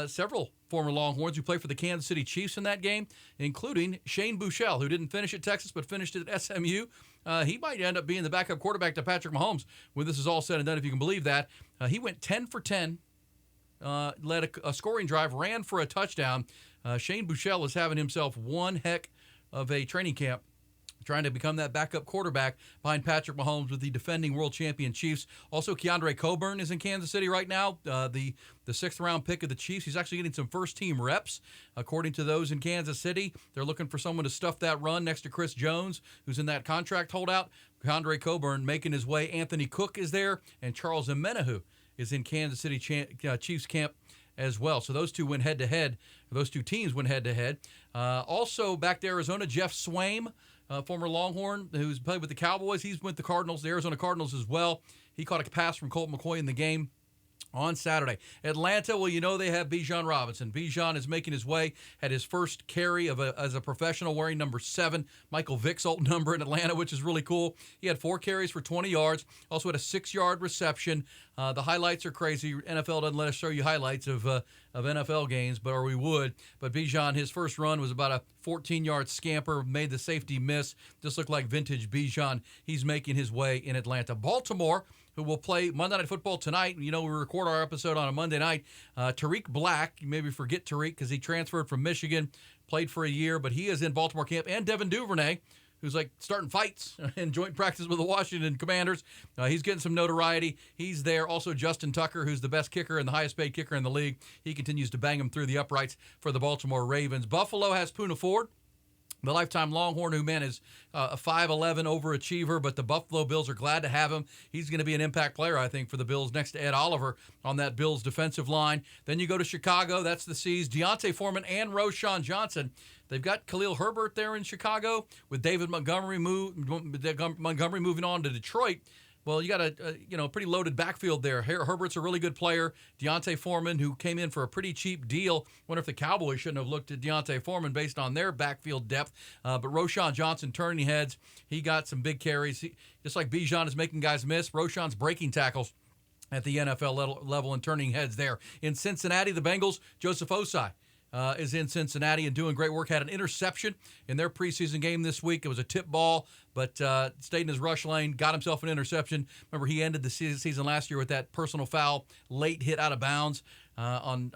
several former Longhorns who played for the Kansas City Chiefs in that game, including Shane Buechele, who didn't finish at Texas but finished at SMU. He might end up being the backup quarterback to Patrick Mahomes when this is all said and done, if you can believe that. He went 10 for 10 led a scoring drive, ran for a touchdown. Shane Buechele is having himself one heck of a training camp, trying to become that backup quarterback behind Patrick Mahomes with the defending world champion Chiefs. Also, Keandre Coburn is in Kansas City right now, the sixth-round pick of the Chiefs. He's actually getting some first-team reps, according to those in Kansas City. They're looking for someone to stuff that run next to Chris Jones, who's in that contract holdout. Keandre Coburn making his way. Anthony Cook is there, and Charles Omenihu is in Kansas City Chiefs camp as well. So those two went head-to-head. Those two teams went head-to-head. Also, back to Arizona, Jeff Swaim, former Longhorn, who's played with the Cowboys. He's with the Cardinals, the Arizona Cardinals as well. He caught a pass from Colt McCoy in the game on Saturday. Atlanta, well, you know they have Bijan Robinson. Bijan is making his way, had his first carry as a professional wearing number 7, Michael Vick's old number in Atlanta, which is really cool. He had 4 carries for 20 yards, also had a 6-yard reception. The highlights are crazy. NFL doesn't let us show you highlights of NFL games, or we would. But Bijan, his first run was about a 14-yard scamper, made the safety miss. Just looked like vintage Bijan. He's making his way in Atlanta. Baltimore, who will play Monday Night Football tonight. You know, we record our episode on a Monday night. Tariq Black, you maybe forget Tariq because he transferred from Michigan, played for a year, but he is in Baltimore camp. And Devin Duvernay, who's like starting fights in joint practice with the Washington Commanders. He's getting some notoriety. He's there. Also, Justin Tucker, who's the best kicker and the highest paid kicker in the league. He continues to bang him through the uprights for the Baltimore Ravens. Buffalo has Poona Ford, the lifetime Longhorn, who, man, is a 5'11" overachiever, but the Buffalo Bills are glad to have him. He's going to be an impact player, I think, for the Bills next to Ed Oliver on that Bills defensive line. Then you go to Chicago. That's the C's. Deontay Foreman and Roschon Johnson. They've got Khalil Herbert there in Chicago with David Montgomery moving on to Detroit. Well, you got a pretty loaded backfield there. Herbert's a really good player. Deontay Foreman, who came in for a pretty cheap deal. Wonder if the Cowboys shouldn't have looked at Deontay Foreman based on their backfield depth. But Roschon Johnson turning heads. He got some big carries. Just like Bijan is making guys miss, Roschon's breaking tackles at the NFL level and turning heads there. In Cincinnati, the Bengals, Joseph Osai is in Cincinnati and doing great work. Had an interception in their preseason game this week. It was a tip ball, but stayed in his rush lane, got himself an interception. Remember, he ended the season last year with that personal foul, late hit out of bounds on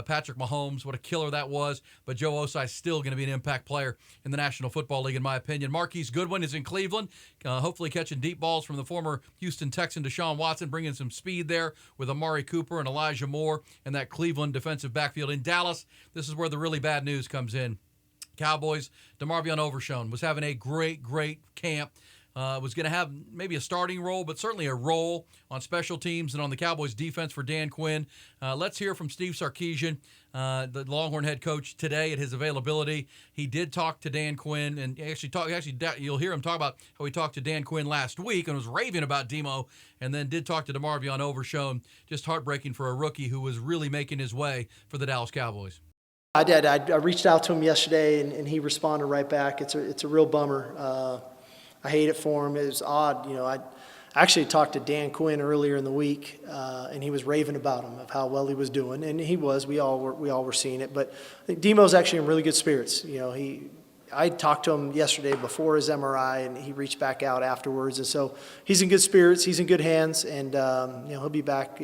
Patrick Mahomes. What a killer that was. But Joe Osai is still going to be an impact player in the National Football League, in my opinion. Marquise Goodwin is in Cleveland, hopefully catching deep balls from the former Houston Texan Deshaun Watson, bringing some speed there with Amari Cooper and Elijah Moore and that Cleveland defensive backfield. In Dallas, this is where the really bad news comes in. Cowboys, DeMarvion Overshown was having a great camp. Was going to have maybe a starting role, but certainly a role on special teams and on the Cowboys defense for Dan Quinn. Let's hear from Steve Sarkisian, the Longhorn head coach, today at his availability. He did talk to Dan Quinn, and you'll hear him talk about how he talked to Dan Quinn last week and was raving about Demo, and then did talk to DeMarvion Overshown. Just heartbreaking for a rookie who was really making his way for the Dallas Cowboys. I did. I reached out to him yesterday, and he responded right back. It's a real bummer. I hate it for him. It was odd. I actually talked to Dan Quinn earlier in the week, and he was raving about him, of how well he was doing, and he was. We all were seeing it. But I think Demo's actually in really good spirits. I talked to him yesterday before his MRI, and he reached back out afterwards, and so he's in good spirits. He's in good hands, and he'll be back.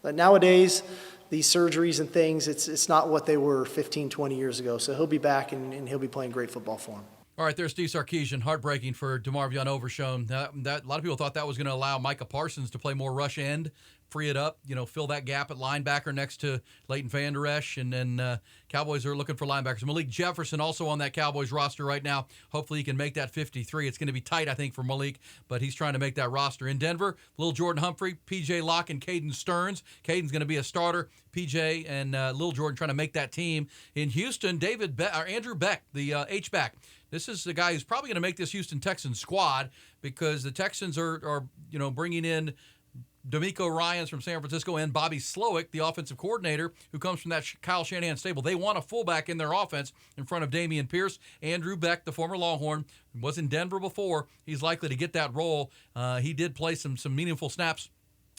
But nowadays, these surgeries and things, it's not what they were 15, 20 years ago. So he'll be back, and he'll be playing great football for him. All right, there's Steve Sarkisian. Heartbreaking for DeMarvion Overshown. A lot of people thought that was going to allow Micah Parsons to play more rush end, free it up, fill that gap at linebacker next to Leighton Vander Esch. And then Cowboys are looking for linebackers. Maalik Jefferson also on that Cowboys roster right now. Hopefully he can make that 53. It's going to be tight, I think, for Maalik, but he's trying to make that roster. In Denver, Lil Jordan Humphrey, P.J. Locke, and Caden Stearns. Caden's going to be a starter. P.J. and Lil Jordan trying to make that team. In Houston, Andrew Beck, the H-back. This is the guy who's probably going to make this Houston Texans squad, because the Texans are bringing in D'Amico Ryans from San Francisco and Bobby Slowick, the offensive coordinator, who comes from that Kyle Shanahan stable. They want a fullback in their offense in front of Dameon Pierce. Andrew Beck, the former Longhorn, was in Denver before. He's likely to get that role. He did play some meaningful snaps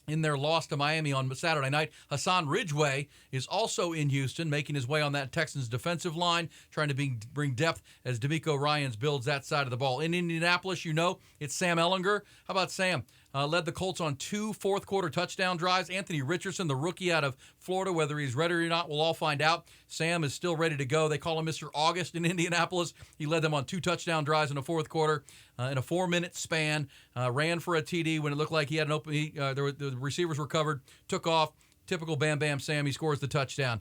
in their loss to Miami on Saturday night. Hassan Ridgeway is also in Houston, making his way on that Texans defensive line, trying to bring depth as D'Amico Ryans builds that side of the ball. In Indianapolis, it's Sam Ehlinger. How about Sam? led the Colts on 2 fourth-quarter touchdown drives. Anthony Richardson, the rookie out of Florida, whether he's ready or not, we'll all find out. Sam is still ready to go. They call him Mr. August in Indianapolis. He led them on 2 touchdown drives in the fourth quarter in a 4-minute span. Ran for a TD when it looked like he had an open. The receivers were covered. Took off. Typical Bam Bam Sam. He scores the touchdown.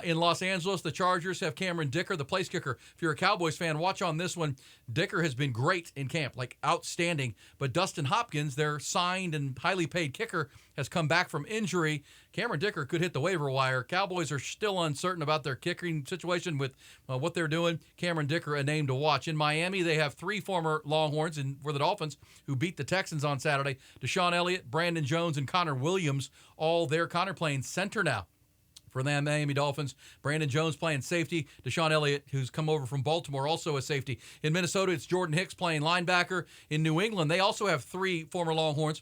In Los Angeles, the Chargers have Cameron Dicker, the place kicker. If you're a Cowboys fan, watch on this one. Dicker has been great in camp, like outstanding. But Dustin Hopkins, their signed and highly paid kicker, has come back from injury. Cameron Dicker could hit the waiver wire. Cowboys are still uncertain about their kicking situation with what they're doing. Cameron Dicker, a name to watch. In Miami, they have 3 former Longhorns for the Dolphins who beat the Texans on Saturday. Deshaun Elliott, Brandon Jones, and Connor Williams, all there. Connor playing center now for the Miami Dolphins. Brandon Jones playing safety. Deshaun Elliott, who's come over from Baltimore, also a safety. In Minnesota, it's Jordan Hicks playing linebacker. In New England, they also have 3 former Longhorns.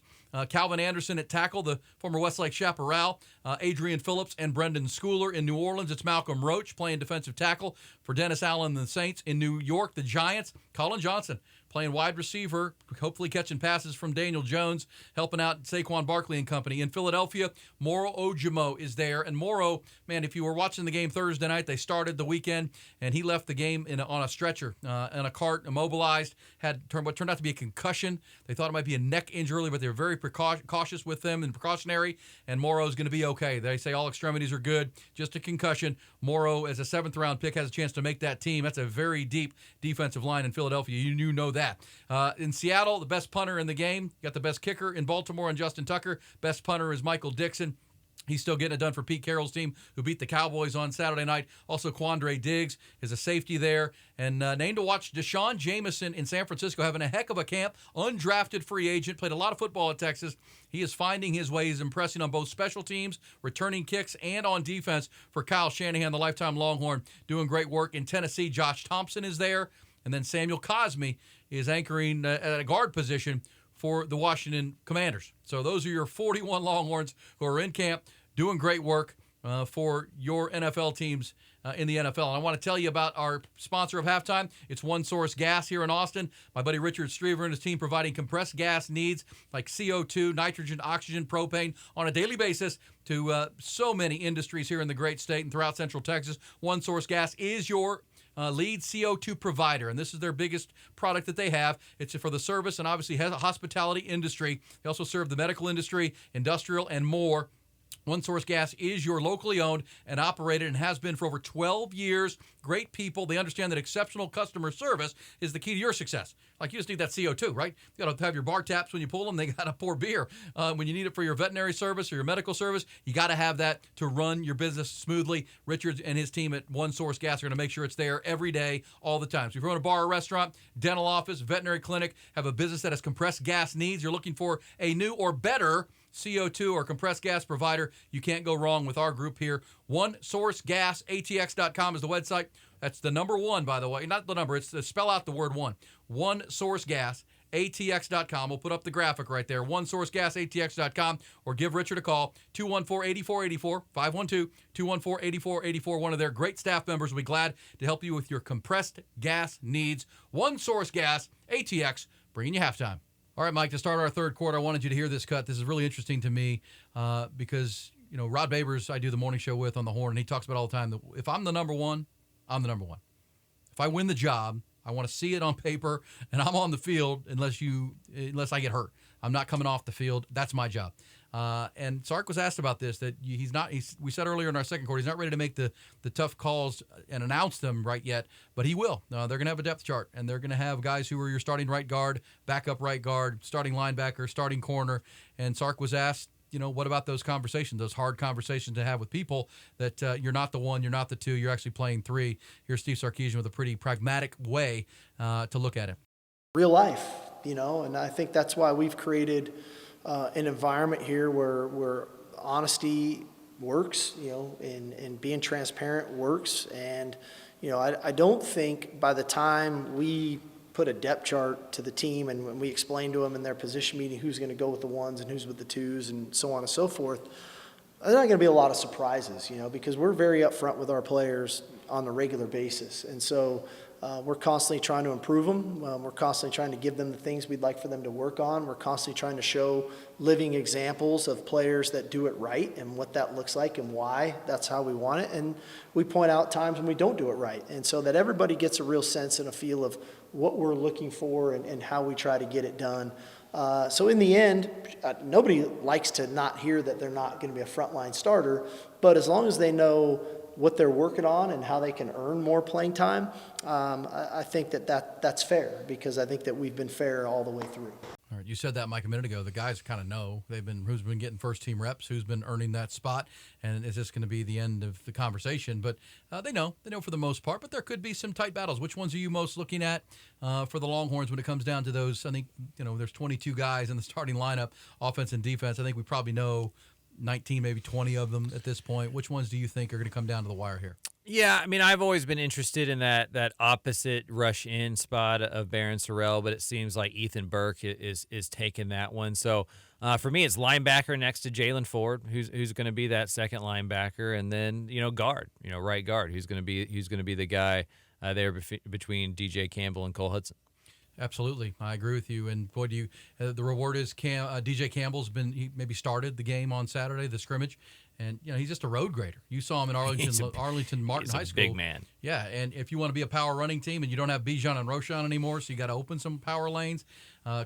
Calvin Anderson at tackle, the former Westlake Chaparral. Adrian Phillips and Brendan Schooler. In New Orleans, it's Malcolm Roach playing defensive tackle for Dennis Allen and the Saints. In New York, the Giants, Colin Johnson playing wide receiver, hopefully catching passes from Daniel Jones, helping out Saquon Barkley and company. In Philadelphia, Moro Ojimo is there. And Moro, man, if you were watching the game Thursday night, they started the weekend, and he left the game on a stretcher, in a cart, immobilized, had what turned out to be a concussion. They thought it might be a neck injury, but they were very cautious with them and precautionary, and Moro's going to be okay. They say all extremities are good, just a concussion. Moro, as a 7th-round pick, has a chance to make that team. That's a very deep defensive line in Philadelphia. You know that. In Seattle, the best punter in the game. You got the best kicker in Baltimore and Justin Tucker. Best punter is Michael Dixon. He's still getting it done for Pete Carroll's team, who beat the Cowboys on Saturday night. Also, Quandre Diggs is a safety there. And named to watch, Deshaun Jameson in San Francisco, having a heck of a camp. Undrafted free agent, played a lot of football at Texas. He is finding his way. He's impressing on both special teams, returning kicks, and on defense for Kyle Shanahan, the lifetime Longhorn, doing great work. In Tennessee, Josh Thompson is there. And then Samuel Cosme is anchoring at a guard position for the Washington Commanders. So those are your 41 Longhorns who are in camp doing great work for your NFL teams in the NFL. And I want to tell you about our sponsor of Halftime. It's One Source Gas here in Austin. My buddy Richard Strever and his team providing compressed gas needs like CO2, nitrogen, oxygen, propane on a daily basis to so many industries here in the great state and throughout Central Texas. One Source Gas is your lead CO2 provider, and this is their biggest product that they have. It's for the service and obviously hospitality industry. They also serve the medical industry, industrial, and more. One Source Gas is your locally owned and operated and has been for over 12 years. Great people. They understand that exceptional customer service is the key to your success. Like, you just need that CO2, right? You got to have your bar taps when you pull them. They got to pour beer. When you need it for your veterinary service or your medical service, you got to have that to run your business smoothly. Richard and his team at One Source Gas are going to make sure it's there every day, all the time. So if you run a bar or restaurant, dental office, veterinary clinic, have a business that has compressed gas needs, you're looking for a new or better CO2 or compressed gas provider, you can't go wrong with our group here. OneSourceGasATX.com is the website. That's the number 1, by the way. Not the number, it's spell out the word 1. OneSourceGasATX.com. We'll put up the graphic right there. OneSourceGasATX.com, or give Richard a call, 214-8484, 512-214-8484. One of their great staff members will be glad to help you with your compressed gas needs. One Source Gas, ATX, bringing you halftime. All right, Mike, to start our third quarter, I wanted you to hear this cut. This is really interesting to me because, you know, Rod Babers, I do the morning show with on the Horn, and he talks about all the time that if I'm the number one, I'm the number one. If I win the job, I want to see it on paper, and I'm on the field unless I get hurt. I'm not coming off the field. That's my job. And Sark was asked about this, that we said earlier in our second quarter, he's not ready to make the tough calls and announce them right yet, but he will. They're going to have a depth chart, and they're going to have guys who are your starting right guard, backup right guard, starting linebacker, starting corner. And Sark was asked, you know, what about those conversations, those hard conversations to have with people that you're not the 1, you're not the 2, you're actually playing 3. Here's Steve Sarkisian with a pretty pragmatic way to look at it. Real life, you know, and I think that's why we've created an environment here where honesty works, you know, and being transparent works. And, you know, I don't think by the time we put a depth chart to the team and when we explain to them in their position meeting who's going to go with the 1s and who's with the 2s and so on and so forth, there's not going to be a lot of surprises, you know, because we're very upfront with our players on a regular basis. And so We're constantly trying to improve them. We're constantly trying to give them the things we'd like for them to work on. We're constantly trying to show living examples of players that do it right and what that looks like and why that's how we want it. And we point out times when we don't do it right. And so that everybody gets a real sense and a feel of what we're looking for and how we try to get it done. So in the end, nobody likes to not hear that they're not going to be a frontline starter, but as long as they know what they're working on and how they can earn more playing time, I think that's fair, because I think that we've been fair all the way through. All right, you said that, Mike, a minute ago. The guys kind of know who's been getting first-team reps, who's been earning that spot, and is this going to be the end of the conversation? But they know for the most part. But there could be some tight battles. Which ones are you most looking at for the Longhorns when it comes down to those? I think there's 22 guys in the starting lineup, offense and defense. I think we probably know 19, maybe 20 of them at this point. Which ones do you think are going to come down to the wire here? Yeah, I mean, I've always been interested in that opposite rush in spot of Barron Sorrell, but it seems like Ethan Burke is taking that one. So for me, it's linebacker next to Jalen Ford, who's going to be that second linebacker, and then guard, right guard, who's going to be the guy there between DJ Campbell and Cole Hudson. Absolutely, I agree with you. And boy, the reward is DJ Campbell's he maybe started the game on Saturday, the scrimmage, and he's just a road grader. You saw him in Arlington Martin High School. Big man. Yeah, and if you want to be a power running team and you don't have Bijan and Roshan anymore, so you got to open some power lanes.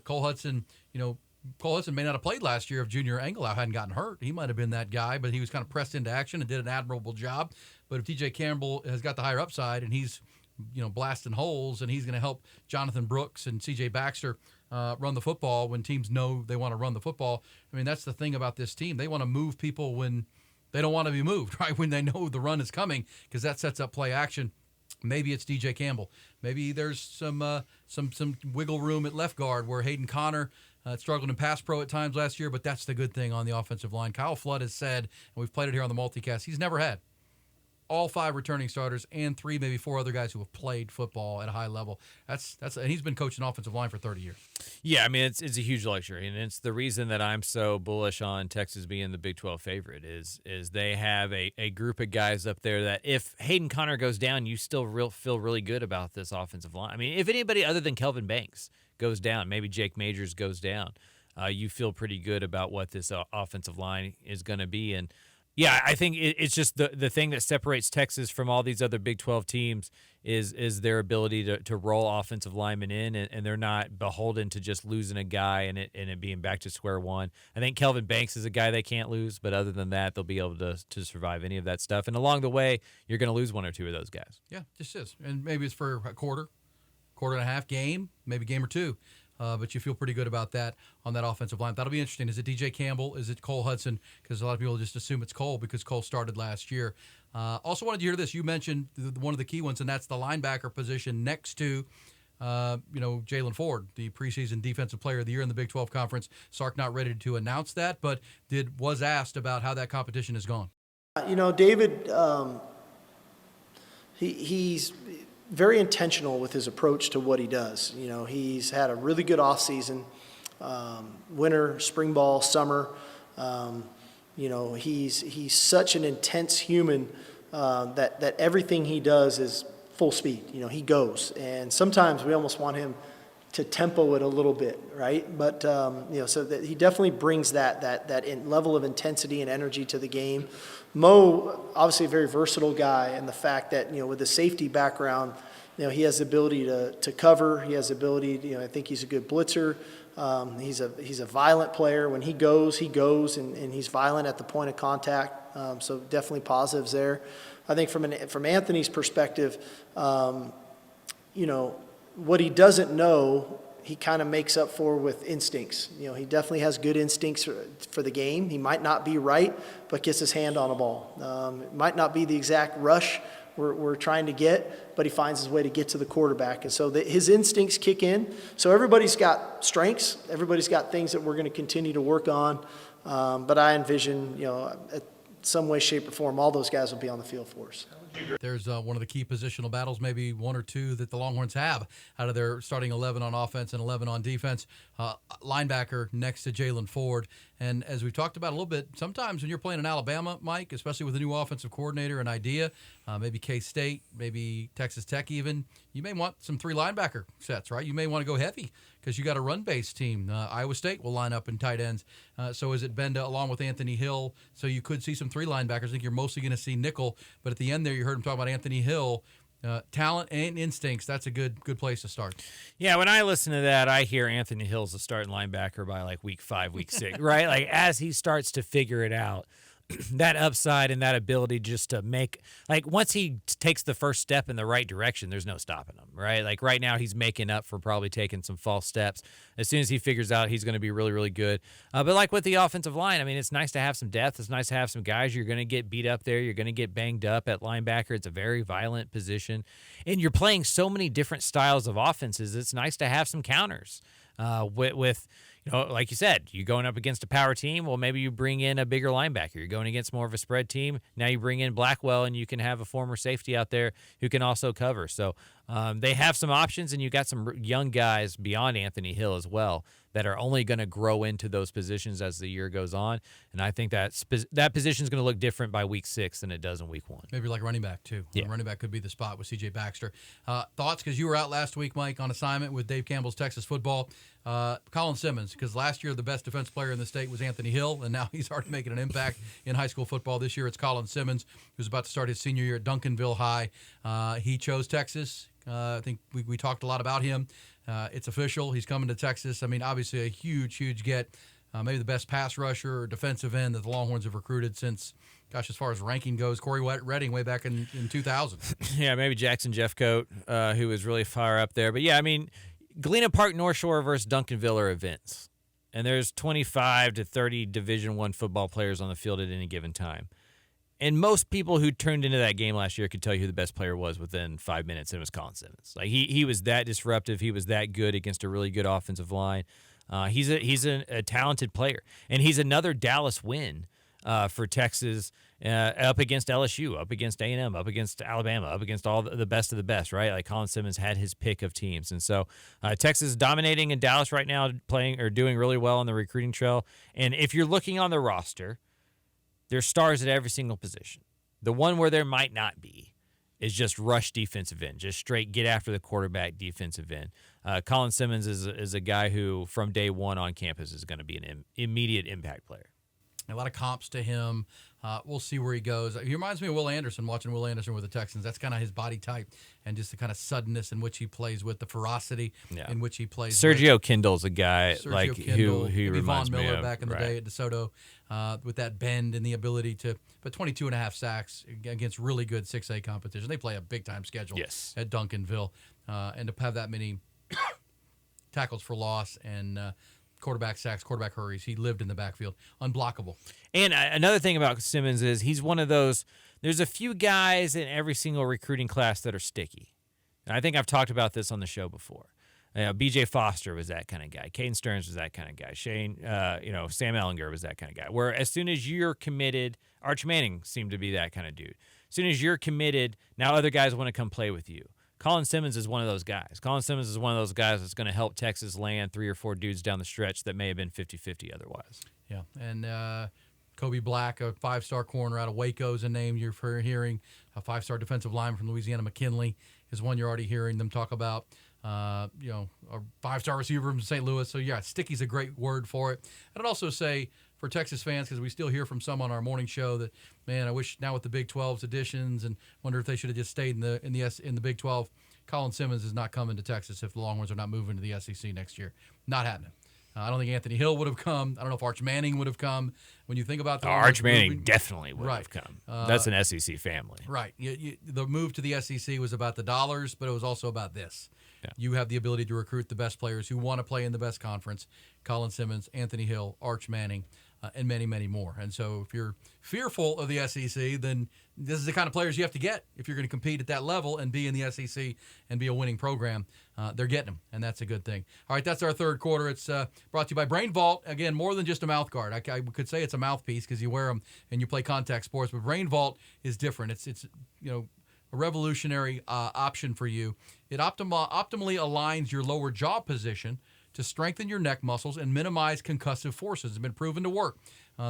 Cole Hudson may not have played last year if Junior Engelau hadn't gotten hurt. He might have been that guy, but he was kind of pressed into action and did an admirable job. But if DJ Campbell has got the higher upside and he's blasting holes, and he's going to help Jonathan Brooks and C.J. Baxter run the football when teams know they want to run the football. I mean, that's the thing about this team. They want to move people when they don't want to be moved, right? When they know the run is coming, because that sets up play action. Maybe it's DJ Campbell. Maybe there's some wiggle room at left guard where Hayden Connor struggled in pass pro at times last year, but that's the good thing on the offensive line. Kyle Flood has said, and we've played it here on the multicast, he's never had all 5 returning starters and 3, maybe 4 other guys who have played football at a high level. And he's been coaching offensive line for 30 years. Yeah, I mean, it's a huge luxury, and it's the reason that I'm so bullish on Texas being the Big 12 favorite is they have a group of guys up there that if Hayden Connor goes down, you still feel really good about this offensive line. I mean, if anybody other than Kelvin Banks goes down, maybe Jake Majors goes down, you feel pretty good about what this offensive line is going to be. And yeah, I think it's just the thing that separates Texas from all these other Big 12 teams is their ability to roll offensive linemen in, and they're not beholden to just losing a guy and it being back to square one. I think Kelvin Banks is a guy they can't lose, but other than that, they'll be able to survive any of that stuff. And along the way, you're going to lose 1 or 2 of those guys. Yeah, just is. And maybe it's for a quarter and a half game, maybe game or 2. But you feel pretty good about that on that offensive line. That'll be interesting. Is it DJ Campbell? Is it Cole Hudson? Because a lot of people just assume it's Cole because Cole started last year. Also wanted to hear this. You mentioned one of the key ones, and that's the linebacker position next to Jalen Ford, the preseason defensive player of the year in the Big 12 Conference. Sark not ready to announce that, but was asked about how that competition has gone. David, he's very intentional with his approach to what he does. He's had a really good offseason, winter, spring ball, summer. He's such an intense human that everything he does is full speed. He goes, and sometimes we almost want him to tempo it a little bit, right? But so that he definitely brings that level of intensity and energy to the game. Mo, obviously a very versatile guy, and the fact that with a safety background, he has the ability to cover. He has the ability. I think he's a good blitzer. He's a violent player. When he goes, and he's violent at the point of contact. So definitely positives there. I think from Anthony's perspective, what he doesn't know, he kind of makes up for with instincts. He definitely has good instincts for the game. He might not be right, but gets his hand on a ball. It might not be the exact rush we're trying to get, but he finds his way to get to the quarterback. And so his instincts kick in. So everybody's got strengths. Everybody's got things that we're going to continue to work on. But I envision, at some way, shape, or form, all those guys will be on the field for us. There's one of the key positional battles, maybe 1 or 2 that the Longhorns have out of their starting 11 on offense and 11 on defense. Linebacker next to Jalen Ford. And as we've talked about a little bit, sometimes when you're playing in Alabama, Mike, especially with a new offensive coordinator, an idea, maybe K-State, maybe Texas Tech even, you may want some 3 linebacker sets, right? You may want to go heavy because you got a run-based team. Iowa State will line up in tight ends. So is it Benda along with Anthony Hill? So you could see some 3 linebackers. I think you're mostly going to see nickel. But at the end there, you heard him talk about Anthony Hill. Talent and instincts, that's a good place to start. Yeah, when I listen to that, I hear Anthony Hill's a starting linebacker by like week 5, week 6, right? Like as he starts to figure it out, that upside and that ability just to make, like once he takes the first step in the right direction, there's no stopping him, right? Like right now he's making up for probably taking some false steps. As soon as he figures out, he's going to be really, really good. But like with the offensive line, I mean, it's nice to have some depth. It's nice to have some guys. You're going to get beat up there. You're going to get banged up at linebacker. It's a very violent position. And you're playing so many different styles of offenses. It's nice to have some counters with you know, like you said, you're going up against a power team. Well, maybe you bring in a bigger linebacker. You're going against more of a spread team. Now you bring in Blackwell, and you can have a former safety out there who can also cover. So they have some options, and you got some young guys beyond Anthony Hill as well that are only going to grow into those positions as the year goes on. And I think that position is going to look different by week 6 than it does in week 1. Maybe like running back, too. Yeah. Running back could be the spot with C.J. Baxter. Thoughts? Because you were out last week, Mike, on assignment with Dave Campbell's Texas football. Colin Simmons, because last year the best defensive player in the state was Anthony Hill, and now he's already making an impact in high school football. This year it's Colin Simmons, who's about to start his senior year at Duncanville High. He chose Texas. I think we talked a lot about him. It's official. He's coming to Texas. I mean, obviously a huge, huge get. Maybe the best pass rusher or defensive end that the Longhorns have recruited since, gosh, as far as ranking goes, Corey Redding way back in 2000. Yeah, maybe Jackson Jeffcoat, who was really far up there. But, yeah, I mean, Galena Park North Shore versus Duncanville are events. And there's 25 to 30 Division I football players on the field at any given time. And most people who tuned into that game last year could tell you who the best player was within 5 minutes, and it was Colin Simmons. Like he was that disruptive. He was that good against a really good offensive line. He's a talented player, and he's another Dallas win for Texas up against LSU, up against A&M, up against Alabama, up against all the best of the best, right? Like Colin Simmons had his pick of teams. And so Texas is dominating in Dallas right now, playing or doing really well on the recruiting trail. And if you're looking on the roster, there's stars at every single position. The one where there might not be is just rush defensive end, just straight get after the quarterback defensive end. Colin Simmons is a guy who from day one on campus is going to be an immediate impact player. A lot of comps to him. We'll see where he goes. He reminds me of Will Anderson, watching Will Anderson with the Texans. That's kind of his body type and just the kind of suddenness in which he plays with, the ferocity in which he plays Sergio with. Kindle's a guy like Kindle, who reminds Von me Miller of. back in the day at DeSoto with that bend and the ability to put 22 and a half sacks against really good 6A competition. They play a big-time schedule at Duncanville. And to have that many tackles for loss and quarterback sacks, quarterback hurries. He lived in the backfield. Unblockable. And another thing about Simmons is he's one of those, there's a few guys in every single recruiting class that are sticky. And I think I've talked about this on the show before. B.J. Foster was that kind of guy. Caden Stearns was that kind of guy. Sam Ellinger was that kind of guy. Where as soon as you're committed, Arch Manning seemed to be that kind of dude. As soon as you're committed, now other guys want to come play with you. Colin Simmons is one of those guys. Colin Simmons is one of those guys that's going to help Texas land 3 or 4 dudes down the stretch that may have been 50-50 otherwise. Yeah, and Kobe Black, a 5-star corner out of Waco is a name you're hearing. A 5-star defensive lineman from Louisiana, McKinley, is one you're already hearing them talk about. A 5-star receiver from St. Louis. So, yeah, sticky's a great word for it. And I'd also say for Texas fans, because we still hear from some on our morning show that, man, I wish now with the Big 12's additions and wonder if they should have just stayed in the Big 12. Colin Simmons is not coming to Texas if the Longhorns are not moving to the SEC next year. Not happening. I don't think Anthony Hill would have come. I don't know if Arch Manning would have come. When you think about the Arch Manning definitely would have come. That's an SEC family. Right. The move to the SEC was about the dollars, but it was also about this. Yeah. You have the ability to recruit the best players who want to play in the best conference. Colin Simmons, Anthony Hill, Arch Manning, and many, many more. And so if you're fearful of the SEC, then this is the kind of players you have to get if you're going to compete at that level and be in the SEC and be a winning program. They're getting them, and that's a good thing. All right, that's our third quarter. It's brought to you by Brain Vault. Again, more than just a mouth guard. I could say it's a mouthpiece because you wear them and you play contact sports, but Brain Vault is different. It's a revolutionary option for you. It optimally aligns your lower jaw position to strengthen your neck muscles and minimize concussive forces. It's been proven to work.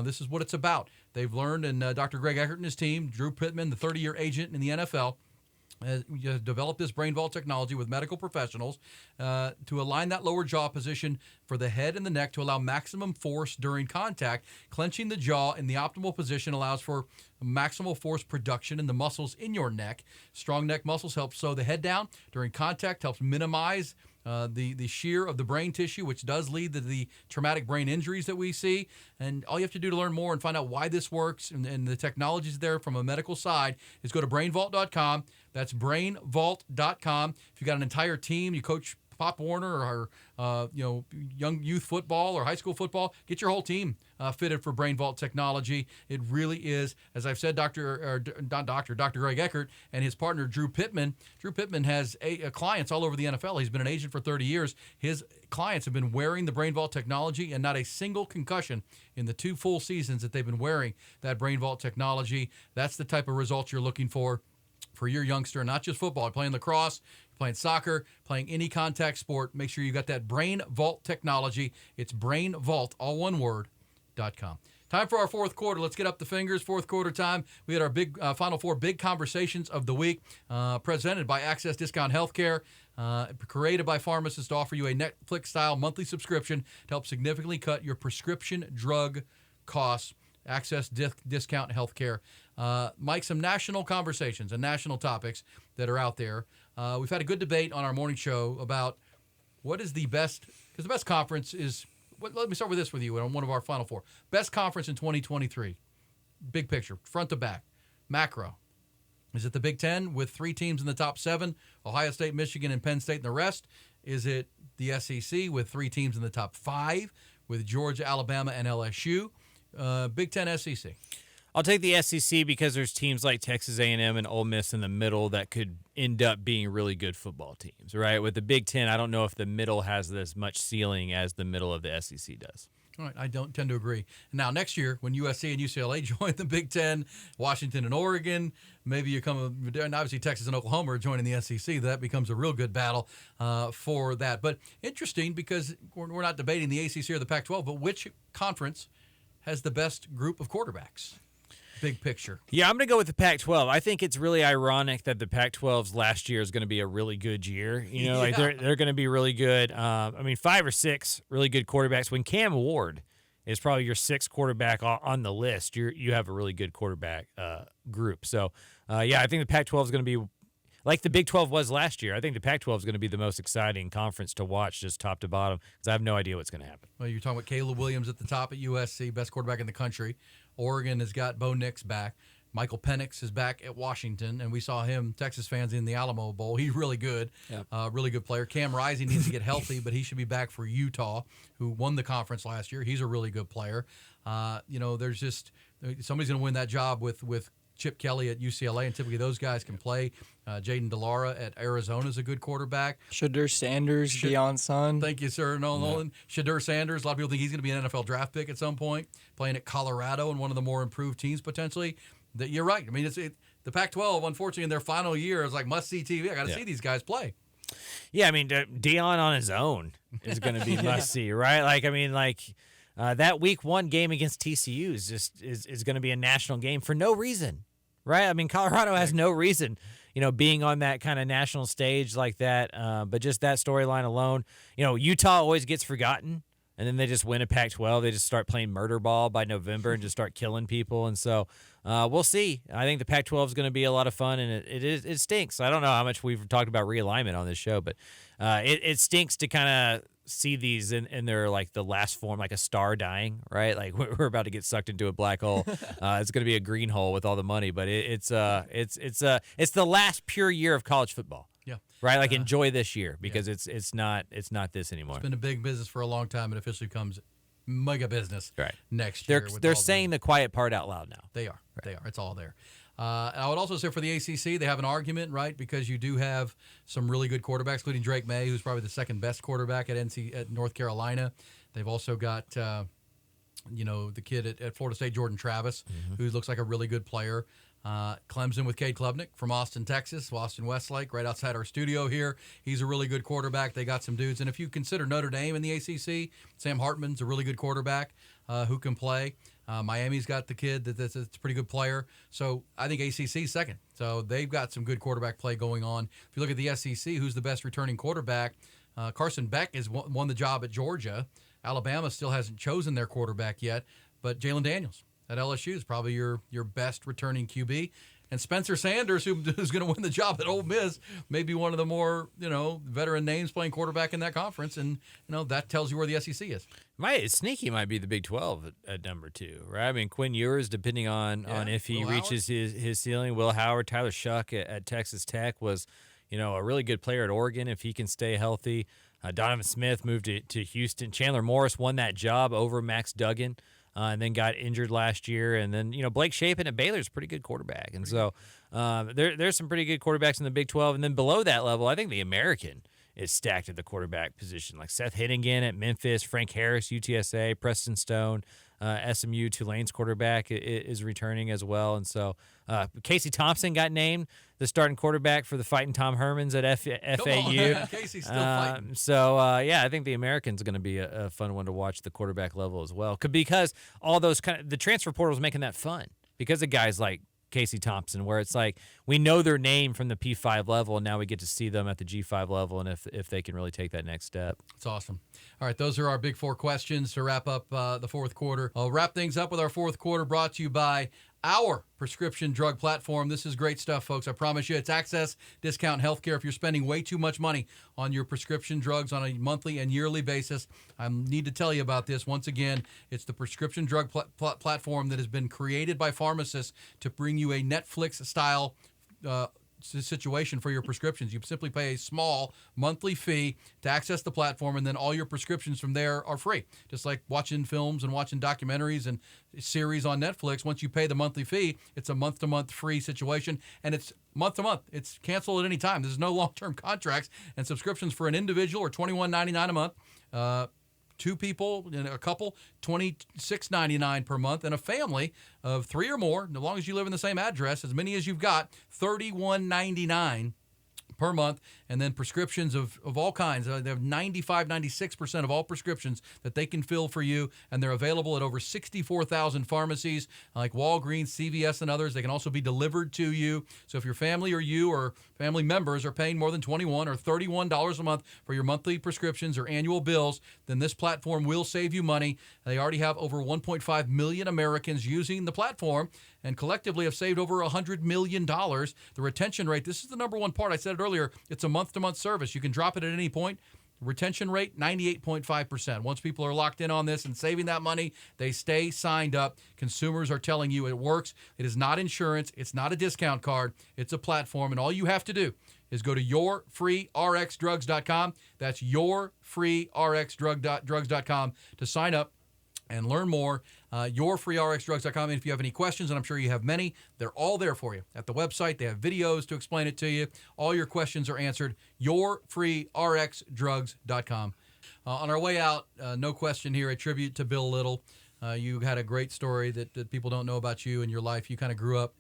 This is what it's about. They've learned, and Dr. Greg Eckert and his team, Drew Pittman, the 30-year agent in the NFL, has developed this brain vault technology with medical professionals to align that lower jaw position for the head and the neck to allow maximum force during contact. Clenching the jaw in the optimal position allows for maximal force production in the muscles in your neck. Strong neck muscles help slow the head down during contact, helps minimize the shear of the brain tissue, which does lead to the traumatic brain injuries that we see. And all you have to do to learn more and find out why this works and the technologies there from a medical side is go to brainvault.com. That's brainvault.com. If you got an entire team, you coach Pop Warner or young youth football or high school football, get your whole team fitted for Brain Vault technology. It really is, as I've said, Dr. Greg Eckert and his partner Drew Pittman. Drew Pittman has clients all over the NFL. He's been an agent for 30 years. His clients have been wearing the Brain Vault technology and not a single concussion in the 2 full seasons that they've been wearing that Brain Vault technology. That's the type of results you're looking for your youngster, not just football. Playing lacrosse, playing soccer, playing any contact sport, make sure you got that Brain Vault technology. It's Brain Vault, all one word, .com. Time for our fourth quarter. Let's get up the fingers. Fourth quarter time. We had our big Final Four big conversations of the week, presented by Access Discount Healthcare, created by pharmacists to offer you a Netflix-style monthly subscription to help significantly cut your prescription drug costs. Access Discount Healthcare. Mike, some national conversations and national topics that are out there. We've had a good debate on our morning show about what is the best, because the best conference is, let me start with this with you on one of our Final Four. Best conference in 2023. Big picture, front to back, macro. Is it the Big Ten with 3 teams in the top 7, Ohio State, Michigan, and Penn State and the rest? Is it the SEC with 3 teams in the top 5 with Georgia, Alabama, and LSU? Big Ten, SEC. I'll take the SEC because there's teams like Texas A&M and Ole Miss in the middle that could end up being really good football teams, right? With the Big Ten, I don't know if the middle has as much ceiling as the middle of the SEC does. All right, I don't tend to agree. Now, next year, when USC and UCLA join the Big Ten, Washington and Oregon, maybe you come, and obviously Texas and Oklahoma are joining the SEC. That becomes a real good battle for that. But interesting because we're not debating the ACC or the Pac-12, but which conference has the best group of quarterbacks? Big picture. Yeah, I'm going to go with the Pac-12. I think it's really ironic that the Pac-12's last year is going to be a really good year. You know, like they're going to be really good. 5 or 6 really good quarterbacks. When Cam Ward is probably your 6th quarterback on the list, you have a really good quarterback group. So, I think the Pac-12 is going to be like the Big 12 was last year. I think the Pac-12 is going to be the most exciting conference to watch, just top to bottom, because I have no idea what's going to happen. Well, you're talking about Caleb Williams at the top at USC, best quarterback in the country. Oregon has got Bo Nix back. Michael Penix is back at Washington, and we saw him, Texas fans, in the Alamo Bowl. He's really good, really good player. Cam Rising needs to get healthy, but he should be back for Utah, who won the conference last year. He's a really good player. There's just somebody's going to win that job with Chip Kelly at UCLA, and typically those guys can play. Jaden DeLara at Arizona is a good quarterback. Shadur Sanders, Deion Sun. Thank you, sir. Nolan. Shadur Sanders, a lot of people think he's going to be an NFL draft pick at some point, playing at Colorado and one of the more improved teams potentially. You're right. I mean, the Pac-12, unfortunately, in their final year, is like must-see TV. I got to see these guys play. Yeah, I mean, Deion on his own is going to be must-see, right? That Week 1 game against TCU is going to be a national game for no reason, right? I mean, Colorado has no reason, being on that kind of national stage like that. But just that storyline alone, Utah always gets forgotten, and then they just win a Pac-12. They just start playing murder ball by November and just start killing people. And so we'll see. I think the Pac-12 is going to be a lot of fun, and it stinks. I don't know how much we've talked about realignment on this show, but it stinks to kind of see these in their the last form, like a star dying, right? Like we're about to get sucked into a black hole. It's going to be a green hole with all the money, but it's the last pure year of college football. Yeah. Right. Enjoy this year because it's not this anymore. It's been a big business for a long time. It officially becomes mega business next year. They're saying the quiet part out loud now. They are. Right. They are. It's all there. I would also say for the ACC, they have an argument, right? Because you do have some really good quarterbacks, including Drake May, who's probably the second best quarterback at North Carolina. They've also got, the kid at Florida State, Jordan Travis, who looks like a really good player. Clemson with Cade Klubnik from Austin, Texas, Austin Westlake, right outside our studio here. He's a really good quarterback. They got some dudes. And if you consider Notre Dame in the ACC, Sam Hartman's a really good quarterback who can play. Miami's got the kid that's a pretty good player. So I think ACC's second. So they've got some good quarterback play going on. If you look at the SEC, who's the best returning quarterback? Carson Beck has won the job at Georgia. Alabama still hasn't chosen their quarterback yet, but Jalen Daniels at LSU is probably your best returning QB. And Spencer Sanders, who's going to win the job at Ole Miss, may be one of the more, veteran names playing quarterback in that conference. And, that tells you where the SEC is. Sneaky might be the Big 12 at number 2, right? I mean, Quinn Ewers, depending on if he reaches his ceiling. Will Howard, Tyler Shuck at Texas Tech was, a really good player at Oregon if he can stay healthy. Donovan Smith moved to Houston. Chandler Morris won that job over Max Duggan. And then got injured last year. And then, Blake Shapen at Baylor's a pretty good quarterback. And so there's some pretty good quarterbacks in the Big 12. And then below that level, I think the American is stacked at the quarterback position. Like Seth Hennigan at Memphis, Frank Harris, UTSA, Preston Stone, SMU, Tulane's quarterback is returning as well. And so Casey Thompson got named the starting quarterback for the Fighting Tom Hermans at FAU. Casey's still fighting. I think the American's going to be a fun one to watch the quarterback level as well. Because all those the transfer portal is making that fun because of guys like Casey Thompson, where it's like we know their name from the P5 level, and now we get to see them at the G5 level, and if they can really take that next step. It's awesome. All right, those are our big 4 questions to wrap up the fourth quarter. I'll wrap things up with our fourth quarter brought to you by our prescription drug platform. This is great stuff, folks. I promise you, it's access, discount healthcare. If you're spending way too much money on your prescription drugs on a monthly and yearly basis, I need to tell you about this. Once again, it's the prescription drug platform that has been created by pharmacists to bring you a Netflix-style situation for your prescriptions. You simply pay a small monthly fee to access the platform, and then all your prescriptions from there are free. Just like watching films and watching documentaries and series on Netflix. Once you pay the monthly fee, it's a month-to-month free situation, and it's month-to-month. It's canceled at any time. There's no long-term contracts, and subscriptions for an individual are $21.99 a month. 2 people and a couple, $26.99 per month, and a family of 3 or more, as long as you live in the same address, as many as you've got, $31.99 per month. And then prescriptions of all kinds. They have 96% of all prescriptions that they can fill for you, and they're available at over 64,000 pharmacies like Walgreens, CVS, and others. They can also be delivered to you. So if your family or you or family members are paying more than $21 or $31 a month for your monthly prescriptions or annual bills, then this platform will save you money. They already have over 1.5 million Americans using the platform, and collectively have saved over $100 million. The retention rate, this is the number one part. I said it earlier, it's a month-to-month service. You can drop it at any point. Retention rate, 98.5%. Once people are locked in on this and saving that money, they stay signed up. Consumers are telling you it works. It is not insurance. It's not a discount card. It's a platform, and all you have to do is go to yourfreerxdrugs.com. That's yourfreerxdrugs.com to sign up and learn more. Yourfreerxdrugs.com. And if you have any questions, and I'm sure you have many, they're all there for you at the website. They have videos to explain it to you. All your questions are answered. Yourfreerxdrugs.com. On our way out, no question here, a tribute to Bill Little. You had a great story that people don't know about you and your life. You kind of grew up.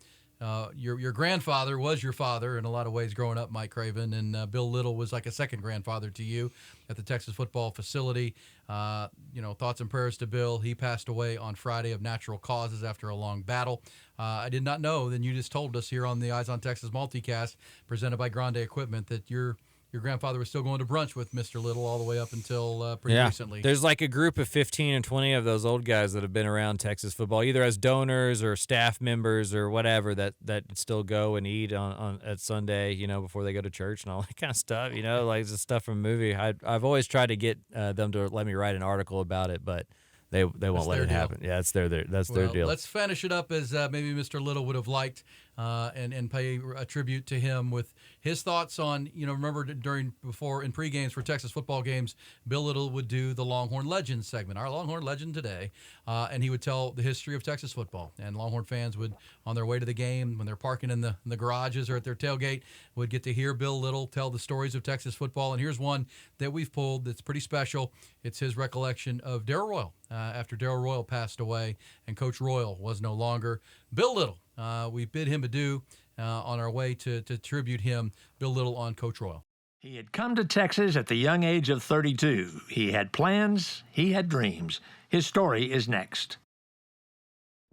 Your grandfather was your father in a lot of ways growing up, Mike Craven, and Bill Little was like a second grandfather to you at the Texas football facility. Thoughts and prayers to Bill. He passed away on Friday of natural causes after a long battle. I did not know, then you just told us here on the Eyes on Texas multicast presented by Grande Equipment that your grandfather was still going to brunch with Mr. Little all the way up until pretty recently. There's like a group of 15 and 20 of those old guys that have been around Texas football, either as donors or staff members or whatever, that still go and eat on at Sunday, before they go to church and all that kind of stuff, like the stuff from a movie. I've always tried to get them to let me write an article about it, but they won't let it happen. Yeah, that's their deal. Let's finish it up as maybe Mr. Little would have liked, and pay a tribute to him with his thoughts on, remember before in pre-games for Texas football games, Bill Little would do the Longhorn Legends segment, our Longhorn Legend today, and he would tell the history of Texas football. And Longhorn fans would, on their way to the game, when they're parking in the garages or at their tailgate, would get to hear Bill Little tell the stories of Texas football. And here's one that we've pulled that's pretty special. It's his recollection of Darrell Royal after Darrell Royal passed away and Coach Royal was no longer. Bill Little. We bid him adieu on our way to tribute him, Bill Little, on Coach Royal. He had come to Texas at the young age of 32. He had plans. He had dreams. His story is next.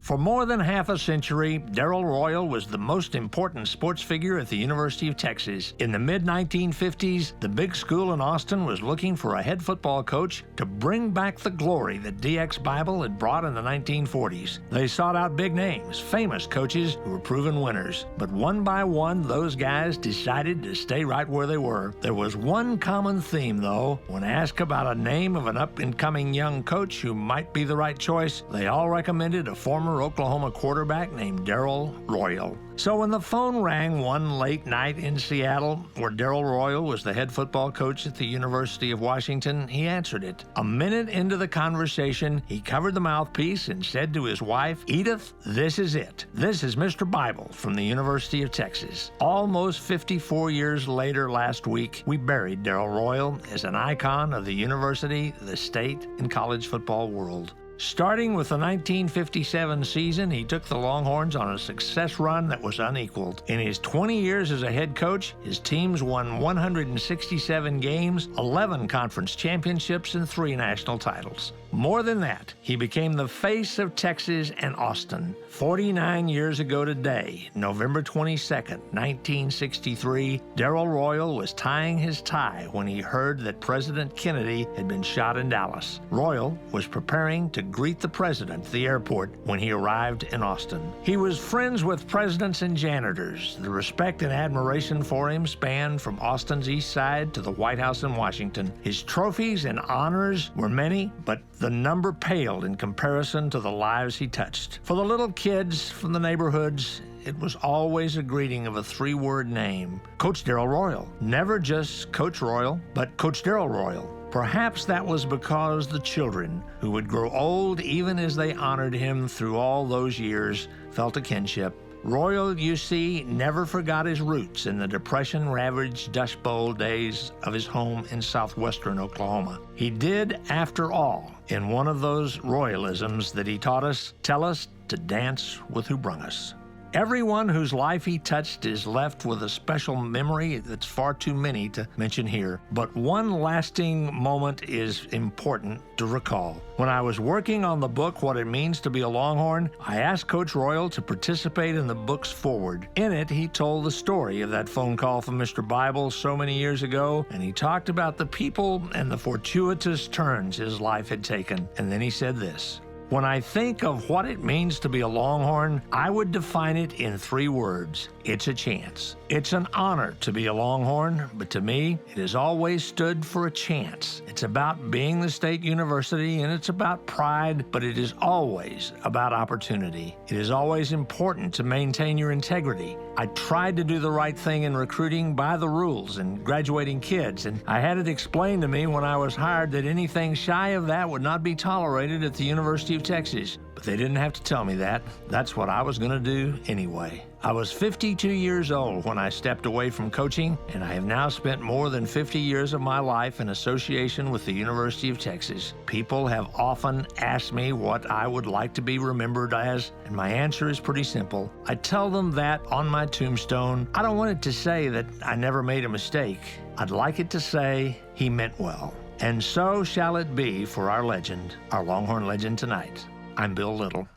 For more than half a century, Darrell Royal was the most important sports figure at the University of Texas. In the mid-1950s, the big school in Austin was looking for a head football coach to bring back the glory that DX Bible had brought in the 1940s. They sought out big names, famous coaches who were proven winners. But one by one, those guys decided to stay right where they were. There was one common theme, though. When asked about a name of an up-and-coming young coach who might be the right choice, they all recommended a former Oklahoma quarterback named Darrell Royal. So when the phone rang one late night in Seattle, where Darrell Royal was the head football coach at the University of Washington, he answered it. A minute into the conversation, he covered the mouthpiece and said to his wife, "Edith, this is it. This is Mr. Bible from the University of Texas." Almost 54 years later last week, we buried Darrell Royal as an icon of the university, the state, and college football world. Starting with the 1957 season, he took the Longhorns on a success run that was unequaled. In his 20 years as a head coach, his teams won 167 games, 11 conference championships, and 3 national titles. More than that, he became the face of Texas and Austin. 49 years ago today, November 22nd, 1963, Darrell Royal was tying his tie when he heard that President Kennedy had been shot in Dallas. Royal was preparing to greet the president at the airport when he arrived in Austin. He was friends with presidents and janitors. The respect and admiration for him spanned from Austin's east side to the White House in Washington. His trophies and honors were many, but the number paled in comparison to the lives he touched. For the little kids from the neighborhoods, it was always a greeting of a 3-word name: Coach Darrell Royal. Never just Coach Royal, but Coach Darrell Royal. Perhaps that was because the children, who would grow old even as they honored him through all those years, felt a kinship. Royal, you see, never forgot his roots in the Depression-ravaged Dust Bowl days of his home in southwestern Oklahoma. He did, after all, in one of those Royalisms that he taught us, tell us to dance with who brung us. Everyone whose life he touched is left with a special memory that's far too many to mention here. But one lasting moment is important to recall. When I was working on the book, What It Means to Be a Longhorn, I asked Coach Royal to participate in the book's foreword. In it, he told the story of that phone call from Mr. Bible so many years ago, and he talked about the people and the fortuitous turns his life had taken. And then he said this: "When I think of what it means to be a Longhorn, I would define it in 3 words. It's a chance. It's an honor to be a Longhorn, but to me, it has always stood for a chance. It's about being the state university, and it's about pride, but it is always about opportunity. It is always important to maintain your integrity. I tried to do the right thing in recruiting by the rules and graduating kids, and I had it explained to me when I was hired that anything shy of that would not be tolerated at the University of Texas. But they didn't have to tell me that. That's what I was going to do anyway. I was 52 years old when I stepped away from coaching, and I have now spent more than 50 years of my life in association with the University of Texas. People have often asked me what I would like to be remembered as, and my answer is pretty simple. I tell them that on my tombstone. I don't want it to say that I never made a mistake. I'd like it to say he meant well. And so shall it be for our legend, our Longhorn legend tonight. I'm Bill Little.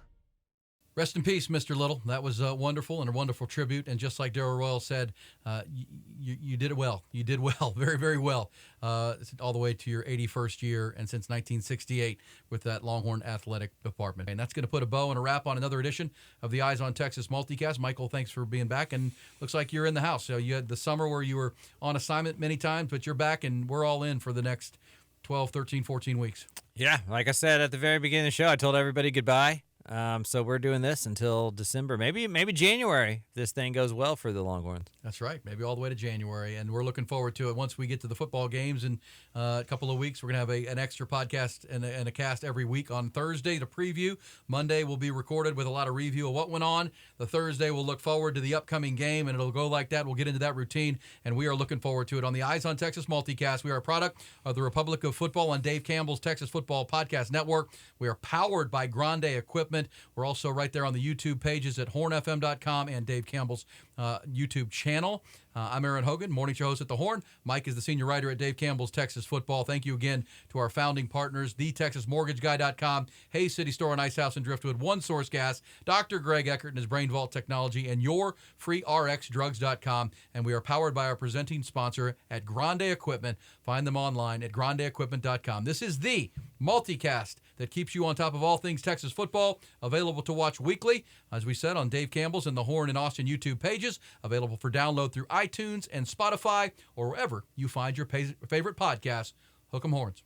Rest in peace, Mr. Little. That was wonderful and a wonderful tribute. And just like Darrell Royal said, you did it well. You did well, very, very well, all the way to your 81st year and since 1968 with that Longhorn athletic department. And that's going to put a bow and a wrap on another edition of the Eyes on Texas multicast. Michael, thanks for being back. And looks like you're in the house. So you had the summer where you were on assignment many times, but you're back and we're all in for the next 12, 13, 14 weeks. Yeah, like I said at the very beginning of the show, I told everybody goodbye. So we're doing this until December, maybe January, if this thing goes well for the Longhorns. That's right, maybe all the way to January, and we're looking forward to it. Once we get to the football games in a couple of weeks, we're going to have an extra podcast and a cast every week on Thursday to preview. Monday will be recorded with a lot of review of what went on. The Thursday we'll look forward to the upcoming game, and it'll go like that. We'll get into that routine, and we are looking forward to it. On the Eyes on Texas multicast, we are a product of the Republic of Football on Dave Campbell's Texas Football Podcast Network. We are powered by Grande Equipment. Equipment. We're also right there on the YouTube pages at hornfm.com and Dave Campbell's YouTube channel. I'm Aaron Hogan, morning show host at the Horn. Mike is the senior writer at Dave Campbell's Texas Football. Thank you again to our founding partners, thetexasmortgageguy.com, Hayes City Store and Ice House in Driftwood, One Source Gas, Dr. Greg Eckert and his Brain Vault Technology, and yourfreerxdrugs.com. And we are powered by our presenting sponsor at Grande Equipment. Find them online at grandeequipment.com. This is the multicast that keeps you on top of all things Texas football, available to watch weekly, as we said, on Dave Campbell's and the Horn and Austin YouTube pages, available for download through iTunes and Spotify, or wherever you find your favorite podcasts. Hook 'em Horns.